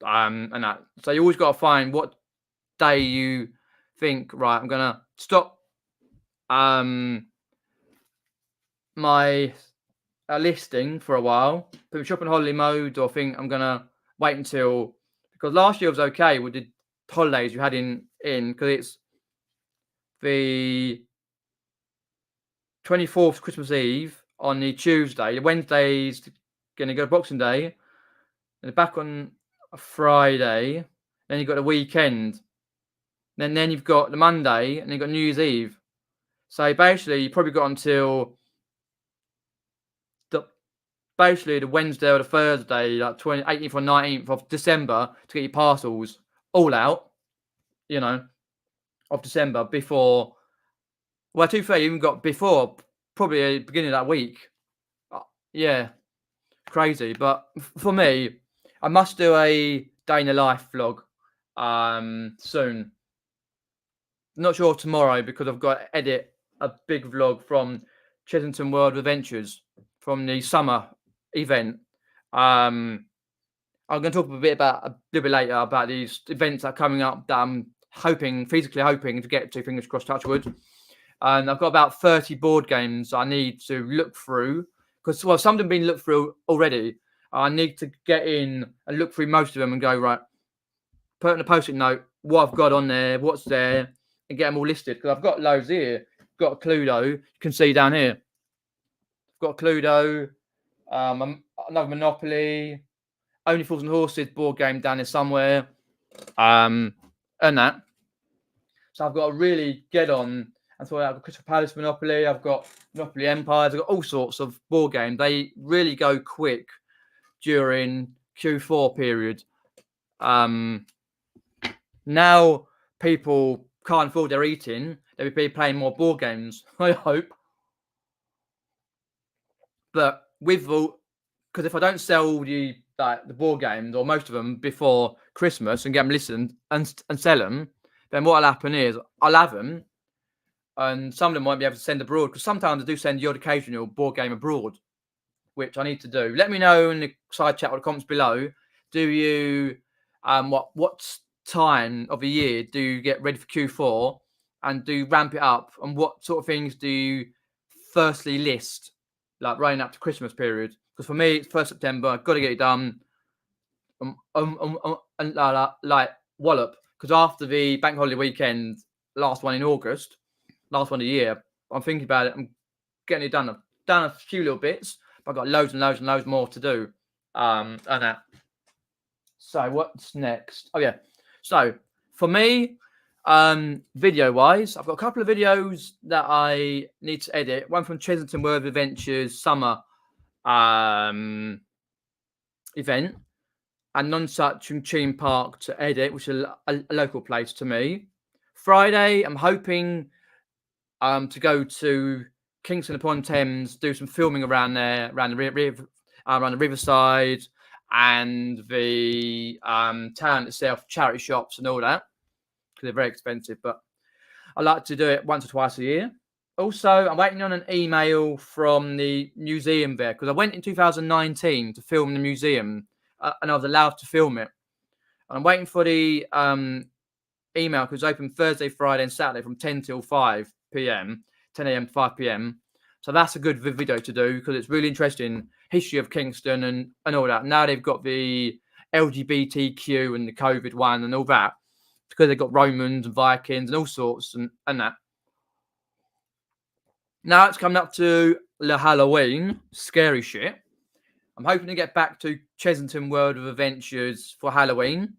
and that. So you always got to find what day you think, right, I'm going to stop my listing for a while, put my shopping holiday mode, or think I'm going to wait until, because last year was okay with the holidays you had in because it's the 24th Christmas Eve on the Tuesday. The Wednesday's going to go to Boxing Day, and back on a Friday. Then you've got the weekend. Then you've got the Monday, and you've got New Year's Eve. So basically, you probably got until the Wednesday or the Thursday, like 18th or 19th of December, to get your parcels all out, of December before. Well, 2-3 you even got before, probably the beginning of that week. Yeah, crazy. But for me, I must do a day in the life vlog soon. Not sure tomorrow because I've got to edit a big vlog from Chessington World Adventures from the summer event. I'm going to talk a little bit later about these events that are coming up that I'm physically hoping to get to, fingers crossed, touch wood. And I've got about 30 board games I need to look through because, some of them have been looked through already. I need to get in and look through most of them and go, right, put in a post-it note what I've got on there, what's there, and get them all listed because I've got loads here. Got a Cluedo, you can see down here. got Cluedo, another Monopoly, Only Fools and Horses board game down there somewhere, and that. So I've got to really get on. And so I've got Crystal Palace Monopoly, I've got Monopoly Empires, I've got all sorts of board games. They really go quick during Q4 period. Now people can't afford their eating, they'll be playing more board games, I hope. But with all, because if I don't sell all the board games or most of them before Christmas and get them listened and sell them, then what'll happen is I'll have them, and some of them won't be able to send abroad, because sometimes I do send the odd occasional board game abroad, which I need to do. Let me know in the side chat or the comments below. Do you what time of the year do you get ready for Q4, and do you ramp it up, and what sort of things do you firstly list, like running up to Christmas period? Because for me, it's 1st September. I've got to get it done. And like wallop, because after the bank holiday weekend, last one in August, last one of the year, I'm thinking about it. I'm getting it done. I've done a few little bits, but I've got loads and loads and loads more to do. And that. So what's next? Oh yeah. So for me, video wise, I've got a couple of videos that I need to edit. One from Chesington World Adventures summer event, and Nonsuch and Cheam Park to edit, which is a local place to me. Friday, I'm hoping to go to Kingston upon Thames, do some filming around there, around the riverside and the town itself, charity shops and all that, because they're very expensive. But I like to do it once or twice a year. Also, I'm waiting on an email from the museum there, because I went in 2019 to film the museum, and I was allowed to film it. And I'm waiting for the email, because it's open Thursday, Friday, and Saturday from 10 till 5 p.m., 10 a.m. to 5 p.m. So that's a good video to do, because it's really interesting history of Kingston and all that. Now they've got the LGBTQ and the COVID one and all that, because they've got Romans and Vikings and all sorts and that. Now it's coming up to the Halloween, scary shit. I'm hoping to get back to Chesington World of Adventures for Halloween,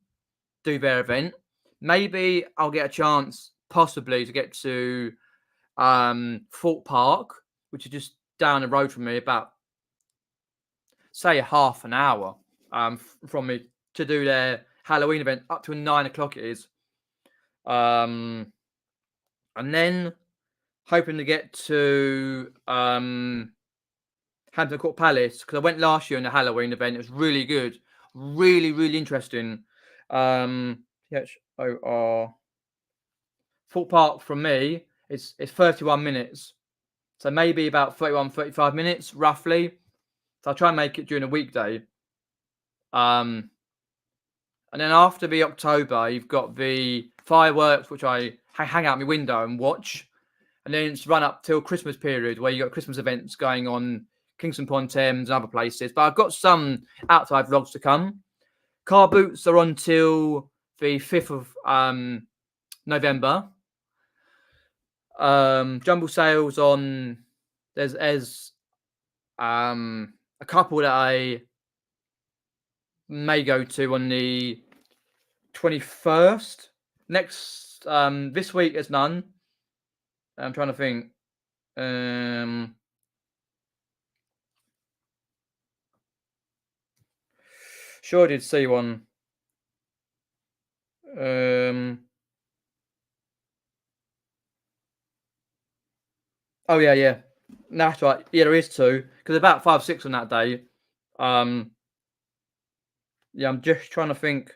do their event. Maybe I'll get a chance, possibly, to get to Thorpe Park, which is just down the road from me, about, say, half an hour from me, to do their Halloween event, up to 9 o'clock it is. And then hoping to get to Hampton Court Palace, because I went last year on the Halloween event. It was really good, really, really interesting. THOR Thorpe Park from me, it's 31 minutes, so maybe about 35 minutes roughly. So I'll try and make it during a weekday. And then after the October, you've got the fireworks, which I hang out my window and watch. And then it's run up till Christmas period, where you got Christmas events going on Kingston upon Thames and other places. But I've got some outside vlogs to come. Carboots are on till the 5th of November. Jumble sales on, there's a couple that I may go to on the 21st. Next, this week there's none. I'm trying to think. Sure, I did see one. Oh yeah. That's right. Yeah, there is two, because about 5 or 6 on that day. Yeah, I'm just trying to think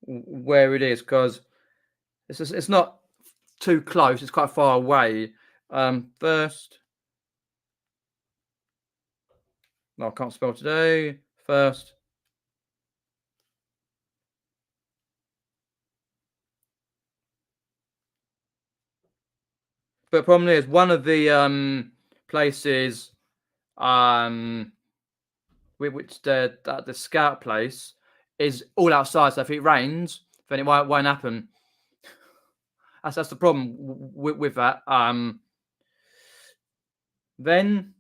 where it is, because it's not too close. It's quite far away. First, no, I can't spell today. First, but the problem is, one of the places which the scout place is all outside. So if it rains, then it won't happen. That's the problem with that. Then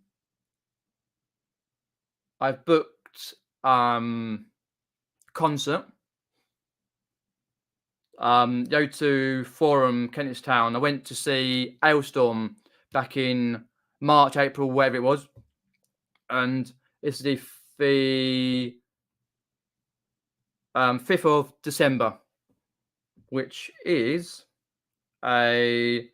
I've booked concert. Go to Forum, Kentish Town. I went to see Ailstorm back in March, April, whatever it was, and it's the 5th of December, which is a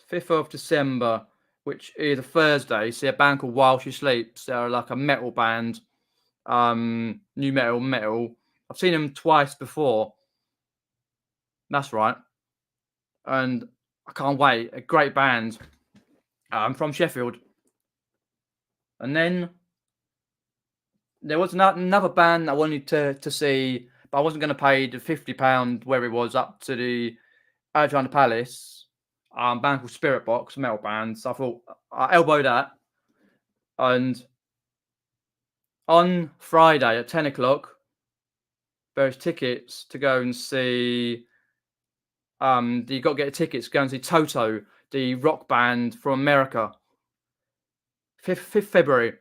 5th of December, which is a Thursday. See a band called While She Sleeps. They're like a metal band, new metal. I've seen them twice before. That's right, and I can't wait. A great band. From Sheffield, and then there was another band I wanted to see, but I wasn't going to pay the £50 where it was up to the Alexandra Palace. Band called Spirit Box, metal band. So I thought I elbowed that, and on Friday at 10 o'clock, there's tickets to go and see. You got to get tickets to go and see Toto, the rock band from America. 5th February.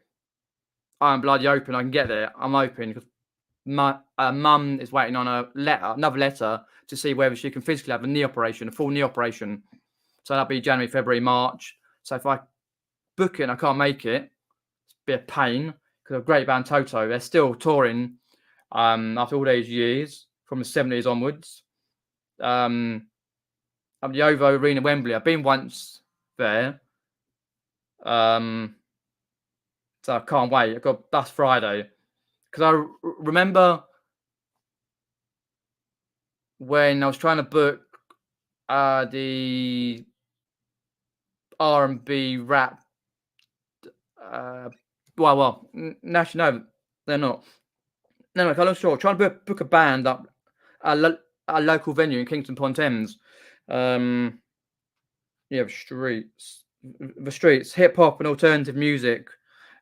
I'm bloody open. I can get there. I'm open because my mum is waiting on another letter to see whether she can physically have a full knee operation. So that'll be January, February, March. So if I book it and I can't make it, it's a bit of pain because a great band Toto, they're still touring after all these years from the 70s onwards. At the OVO Arena, Wembley. I've been once there. So I can't wait. I've got that's Friday. Because I remember when I was trying to book the R&B rap. National, no, they're not. No, I'm not sure. Trying to book a band up at a local venue in Kingston upon Thames. The streets, hip hop and alternative music.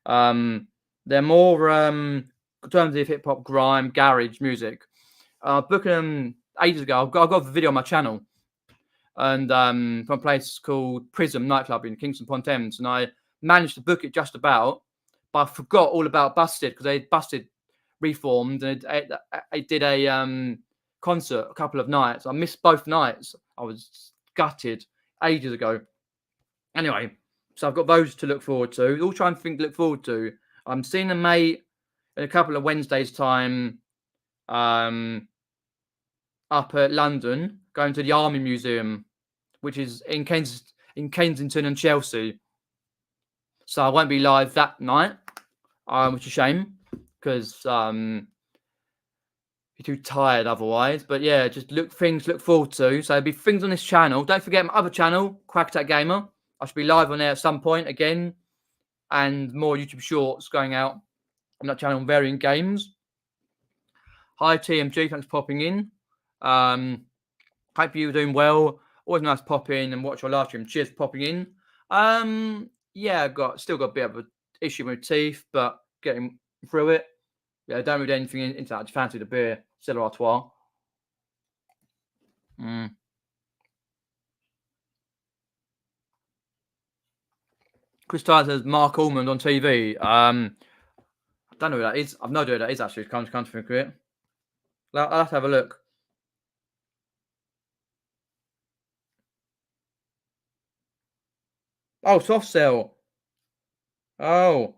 They're more alternative hip hop, grime, garage music. Booking them ages ago. I've got a video on my channel, and from a place called Prism nightclub in Kingston upon Thames, and I managed to book it just about, but I forgot all about Busted because they Busted reformed and I did a concert a couple of nights. I missed both nights. I was gutted ages ago. Anyway, so I've got those to look forward to. All trying to look forward to. I'm seeing a mate in a couple of Wednesdays' time up at London, going to the Army Museum, which is in Kensington and Chelsea. So I won't be live that night, which is a shame because you're too tired otherwise. But yeah, just look forward to. So there'll be things on this channel. Don't forget my other channel, Quack Attack Gamer. I should be live on there at some point again, and more YouTube shorts going out on that channel on varying games. Hi TMG, thanks for popping in. Hope you're doing well. Always nice to pop in and watch your live stream. Cheers for popping in. Yeah, still got a bit of an issue with teeth, but getting through it. Yeah, don't read anything into that. Just fancy the beer, Stella Artois. Chris Tyler says Mark Almond on TV. I don't know who that is. I've no idea who that is actually. Can't think of it. I'll have to have a look. Oh, Soft Cell. Oh.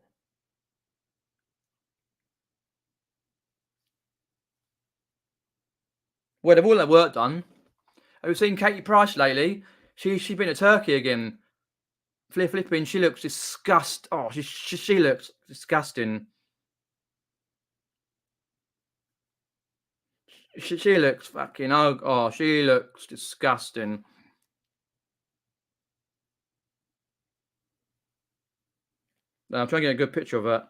Well, they've all that work done. Have you seen Katie Price lately? She's been to Turkey again. Flipping, she looks disgusting. Oh, she looks disgusting. She looks fucking she looks disgusting. I'm trying to get a good picture of her.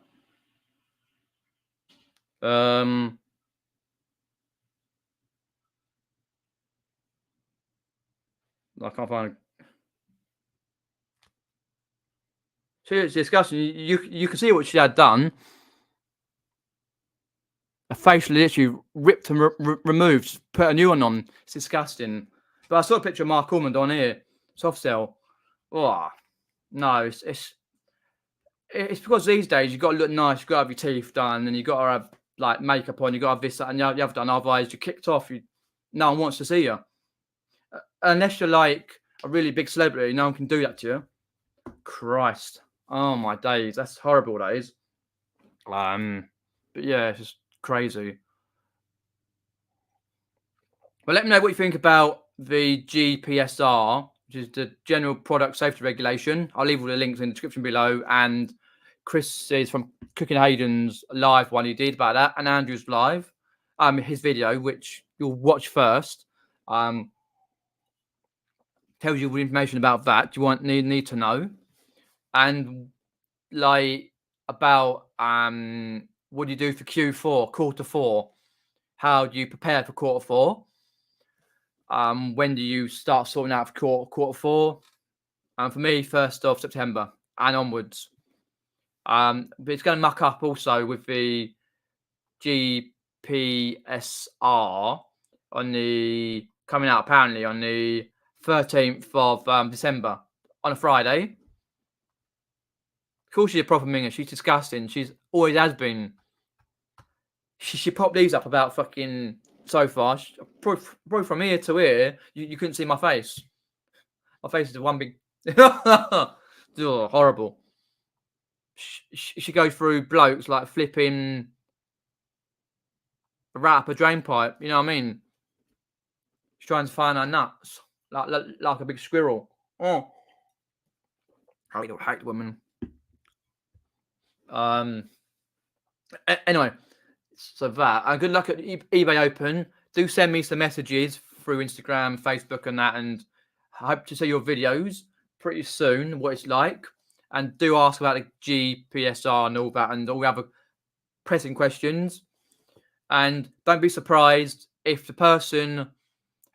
I can't find. It's disgusting. You can see what she had done. A facial literally ripped and removed. Put a new one on. It's disgusting. But I saw a picture of Mark Almond on here. Soft Cell. Oh no, it's because these days you've got to look nice, you've got to have your teeth done, and you've got to have like makeup on, you've got to have this, that, and the other done. Otherwise, you're kicked off. No one wants to see you. Unless you're like a really big celebrity, no one can do that to you. Christ. Oh my days. That's horrible, that is. But yeah, it's just crazy. But let me know what you think about the GPSR, which is the General Product Safety Regulation. I'll leave all the links in the description below. And Chris is from Cooking Hayden's live one he did about that, and Andrew's live, his video, which you'll watch first. Tells you all the information about that you need to know, and like about what do you do for Q4, quarter four? How do you prepare for quarter four? When do you start sorting out for quarter four? For me, 1st of September and onwards. But it's going to muck up also with the GPSR coming out apparently on the 13th of December on a Friday. Of course, she's a proper minger. She's disgusting. She's always has been. She popped these up about fucking so far. Probably from ear to ear, you couldn't see my face. My face is one big. Horrible. She goes through blokes like flipping a rat up a drain pipe. You know what I mean? She's trying to find her nuts like a big squirrel. Oh, I don't hate women. Anyway, so that, and good luck at eBay Open. Do send me some messages through Instagram, Facebook, and that, and I hope to see your videos pretty soon, what it's like. And do ask about the GPSR and all that, and all the other pressing questions. And don't be surprised if the person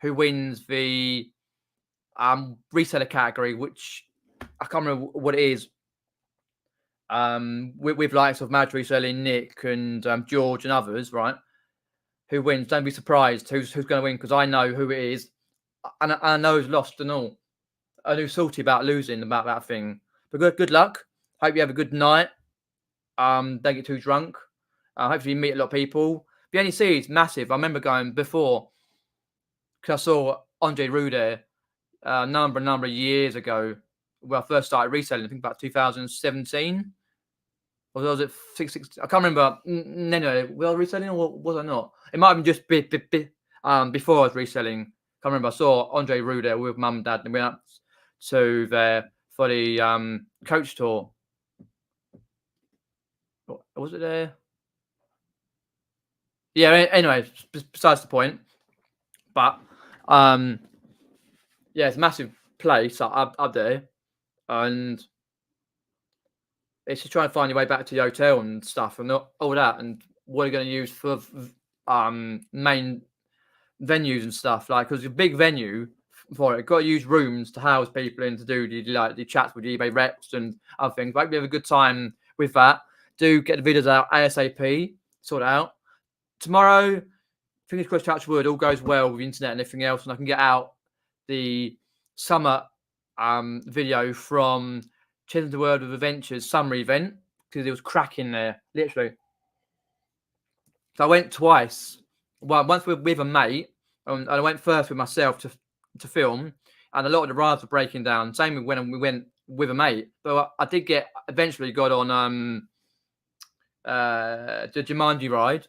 who wins the reseller category, which I can't remember what it is, with likes of Madge Reselling, Nick, and George and others, right? Who wins? Don't be surprised who's going to win, because I know who it is, and I know who's lost and all. I know salty about losing about that thing. But good luck. Hope you have a good night. Don't get too drunk. Hopefully you meet a lot of people. The NEC is massive. I remember going before, because I saw Andre Roux there a number of years ago when I first started reselling. I think about 2017. Or was it 6? I can't remember. Anyway, was I reselling or was I not? It might have been just before I was reselling. I can't remember. I saw Andre Roux there with mum and dad, and we went up to there for the coach tour. Was it there? Yeah, anyway, besides the point. But yeah, it's a massive place up there, and it's just trying to find your way back to the hotel and stuff and all that, and what you're going to use for main venues and stuff, like, because a big venue for it, got to use rooms to house people in, to do the chats with the eBay reps and other things. But we have a good time with that. Do get the videos out ASAP, sort it out. Tomorrow, fingers crossed, touch wood, all goes well with the internet and everything else, and I can get out the summer video from Children's World of Adventures summer event, because it was cracking there, literally. So I went twice. Well, once with a mate, and I went first with myself to film, and a lot of the rides were breaking down. Same with when we went with a mate. But I did eventually got on the Jumanji ride,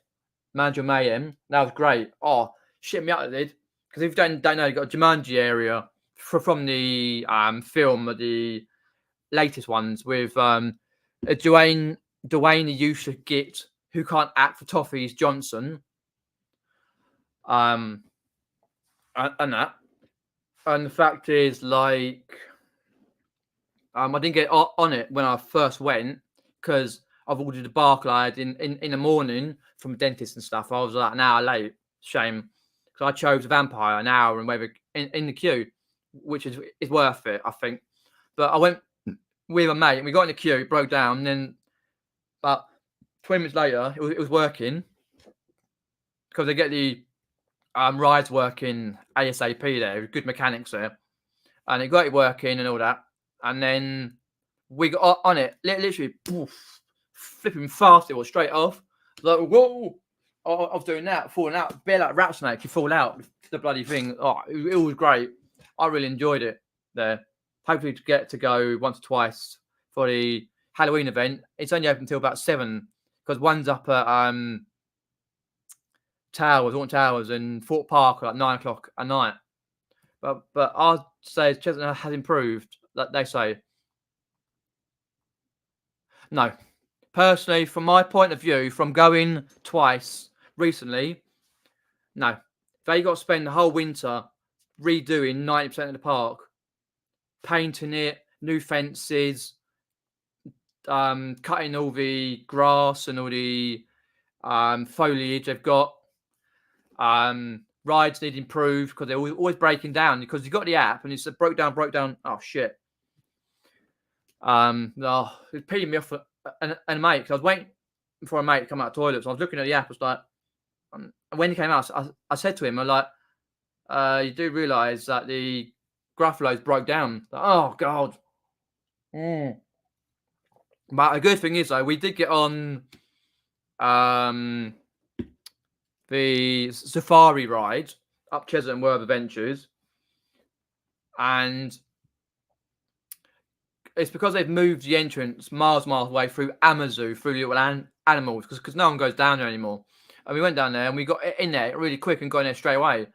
Manager Mayhem. That was great. Oh, shit me up, it did. Because if you don't know, you got a Jumanji area from the film, the latest ones with Dwayne you should get, who can't act for Toffees Johnson, and that. And the fact is, like, I didn't get on it when I first went, because I've ordered a Barclay in the morning from a dentist and stuff. I was like an hour late. Shame, because I chose a Vampire, an hour and whatever in the queue, which is worth it, I think. But I went with a mate, and we got in the queue, it broke down, and then about 20 minutes later, it was working, because they get the rides working ASAP there, good mechanics there, and it got it working and all that. And then we got on it, literally, poof, flipping fast. It was straight off. Like, whoa! I was doing that, falling out, bare like rat snake. You fall out, the bloody thing. Oh, it was great. I really enjoyed it there. Hopefully to get to go once or twice for the Halloween event. It's only open until about 7 because one's up at Alton Towers and Fort Park at 9 o'clock at night. But I'd say Cheltenham has improved, like they say. No. Personally, from my point of view, from going twice recently, no. They got to spend the whole winter redoing 90% of the park, painting it, new fences, cutting all the grass and all the foliage they've got. Rides need improved because they're always breaking down because you've got the app and it's a broke down. Oh shit. No, it's peeing me off for a mate because I was waiting for a mate to come out of the toilet. So I was looking at the app. I was like, and when he came out, I said to him, I'm like, you do realise that the Gruffalo's broke down. Like, oh god. But a good thing is though, we did get on the safari ride up Cheltenham World Adventures, and it's because they've moved the entrance miles away through Amazon, through little animals, because no one goes down there anymore. And we went down there and we got in there really quick and got in there straight away.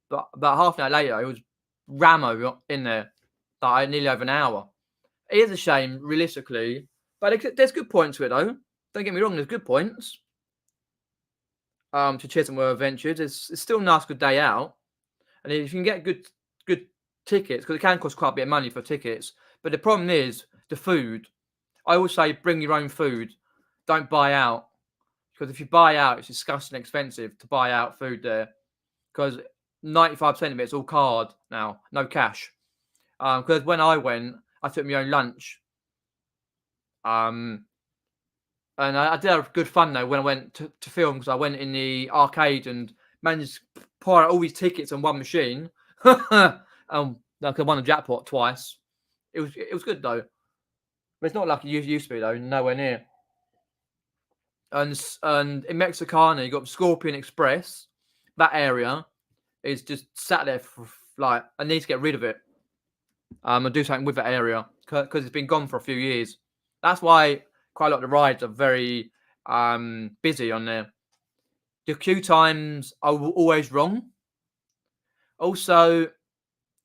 But about half an hour later, it was Ramo in there, like nearly over an hour. It is a shame, realistically, but there's good points to it though. Don't get me wrong, there's good points. To Cheltenham World Adventures, it's still a nice good day out, and if you can get good tickets, because it can cost quite a bit of money for tickets. But the problem is the food. I always say bring your own food. Don't buy out. Because if you buy out, it's disgusting expensive to buy out food there. Because 95% of it's all card now, no cash. Because when I went, I took my own lunch. And I did have good fun though when I went to film, because I went in the arcade and managed to pour out all these tickets on one machine. Like I won the jackpot twice. It was good though. But it's not like it used to be though, nowhere near. And in Mexicana, you got Scorpion Express. That area is just sat there for like, I need to get rid of it. And do something with that area because it's been gone for a few years. That's why quite a lot of the rides are very busy on there. The queue times are always wrong. Also,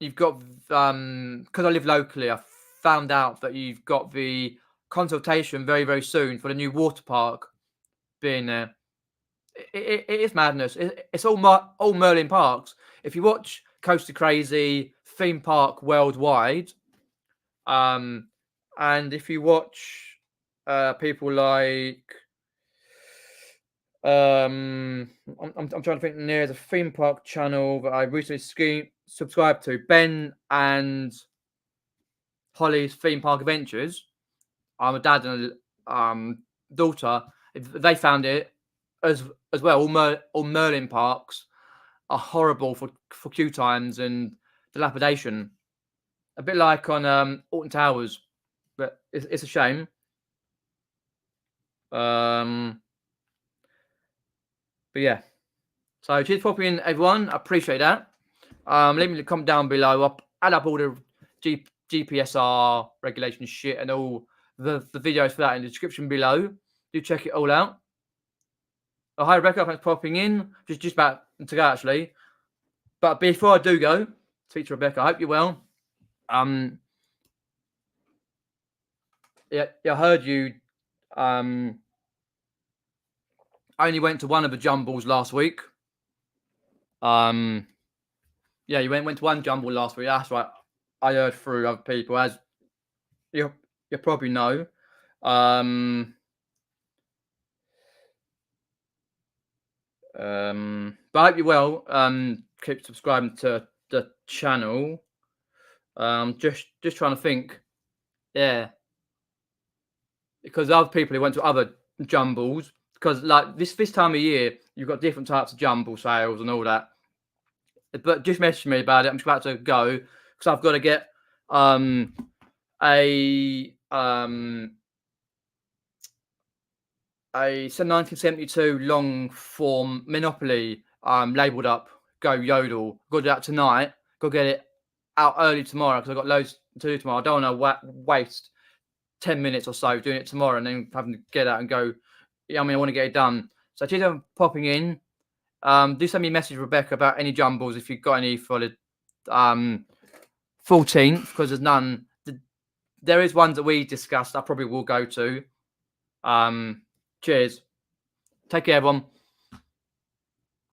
you've got because I live locally, I found out that you've got the consultation very soon for the new water park being there. It is madness. It's all Merlin parks. If you watch Coaster Crazy, Theme Park Worldwide, and if you watch people like I'm trying to think. There's a theme park channel that I recently subscribed to, Ben and Holly's Theme Park Adventures. I'm a dad and a daughter. They found it as well. All Merlin parks are horrible for queue times and dilapidation. A bit like on Alton Towers, but it's a shame. But yeah, so cheers for popping in, everyone. I appreciate that. Leave me a comment down below. I'll add up all the GPSR regulation shit and all the videos for that in the description below. Do check it all out. Oh, hi Rebecca, thanks for popping in. Just about to go actually. But before I do go, speak to Rebecca. I hope you're well. Yeah, I heard you. I only went to one of the jumbles last week. Yeah, you went to one jumble last week. That's right. I heard through other people, as you probably know. But I hope you're well. Keep subscribing to the channel. Just trying to think. Yeah, because other people who went to other jumbles. Because like this time of year, you've got different types of jumble sales and all that. But just message me about it. I'm just about to go because I've got to get a a 1972 long form Monopoly labelled up Go Yodel. Got to do that tonight. Got to get it out early tomorrow because I've got loads to do tomorrow. I don't want to waste 10 minutes or so doing it tomorrow and then having to get out and go. I mean, I want to get it done. So cheers for popping in. Do send me a message, Rebecca, about any jumbles if you've got any for the 14th, because there's none. There is ones that we discussed. I probably will go to. Cheers. Take care, everyone.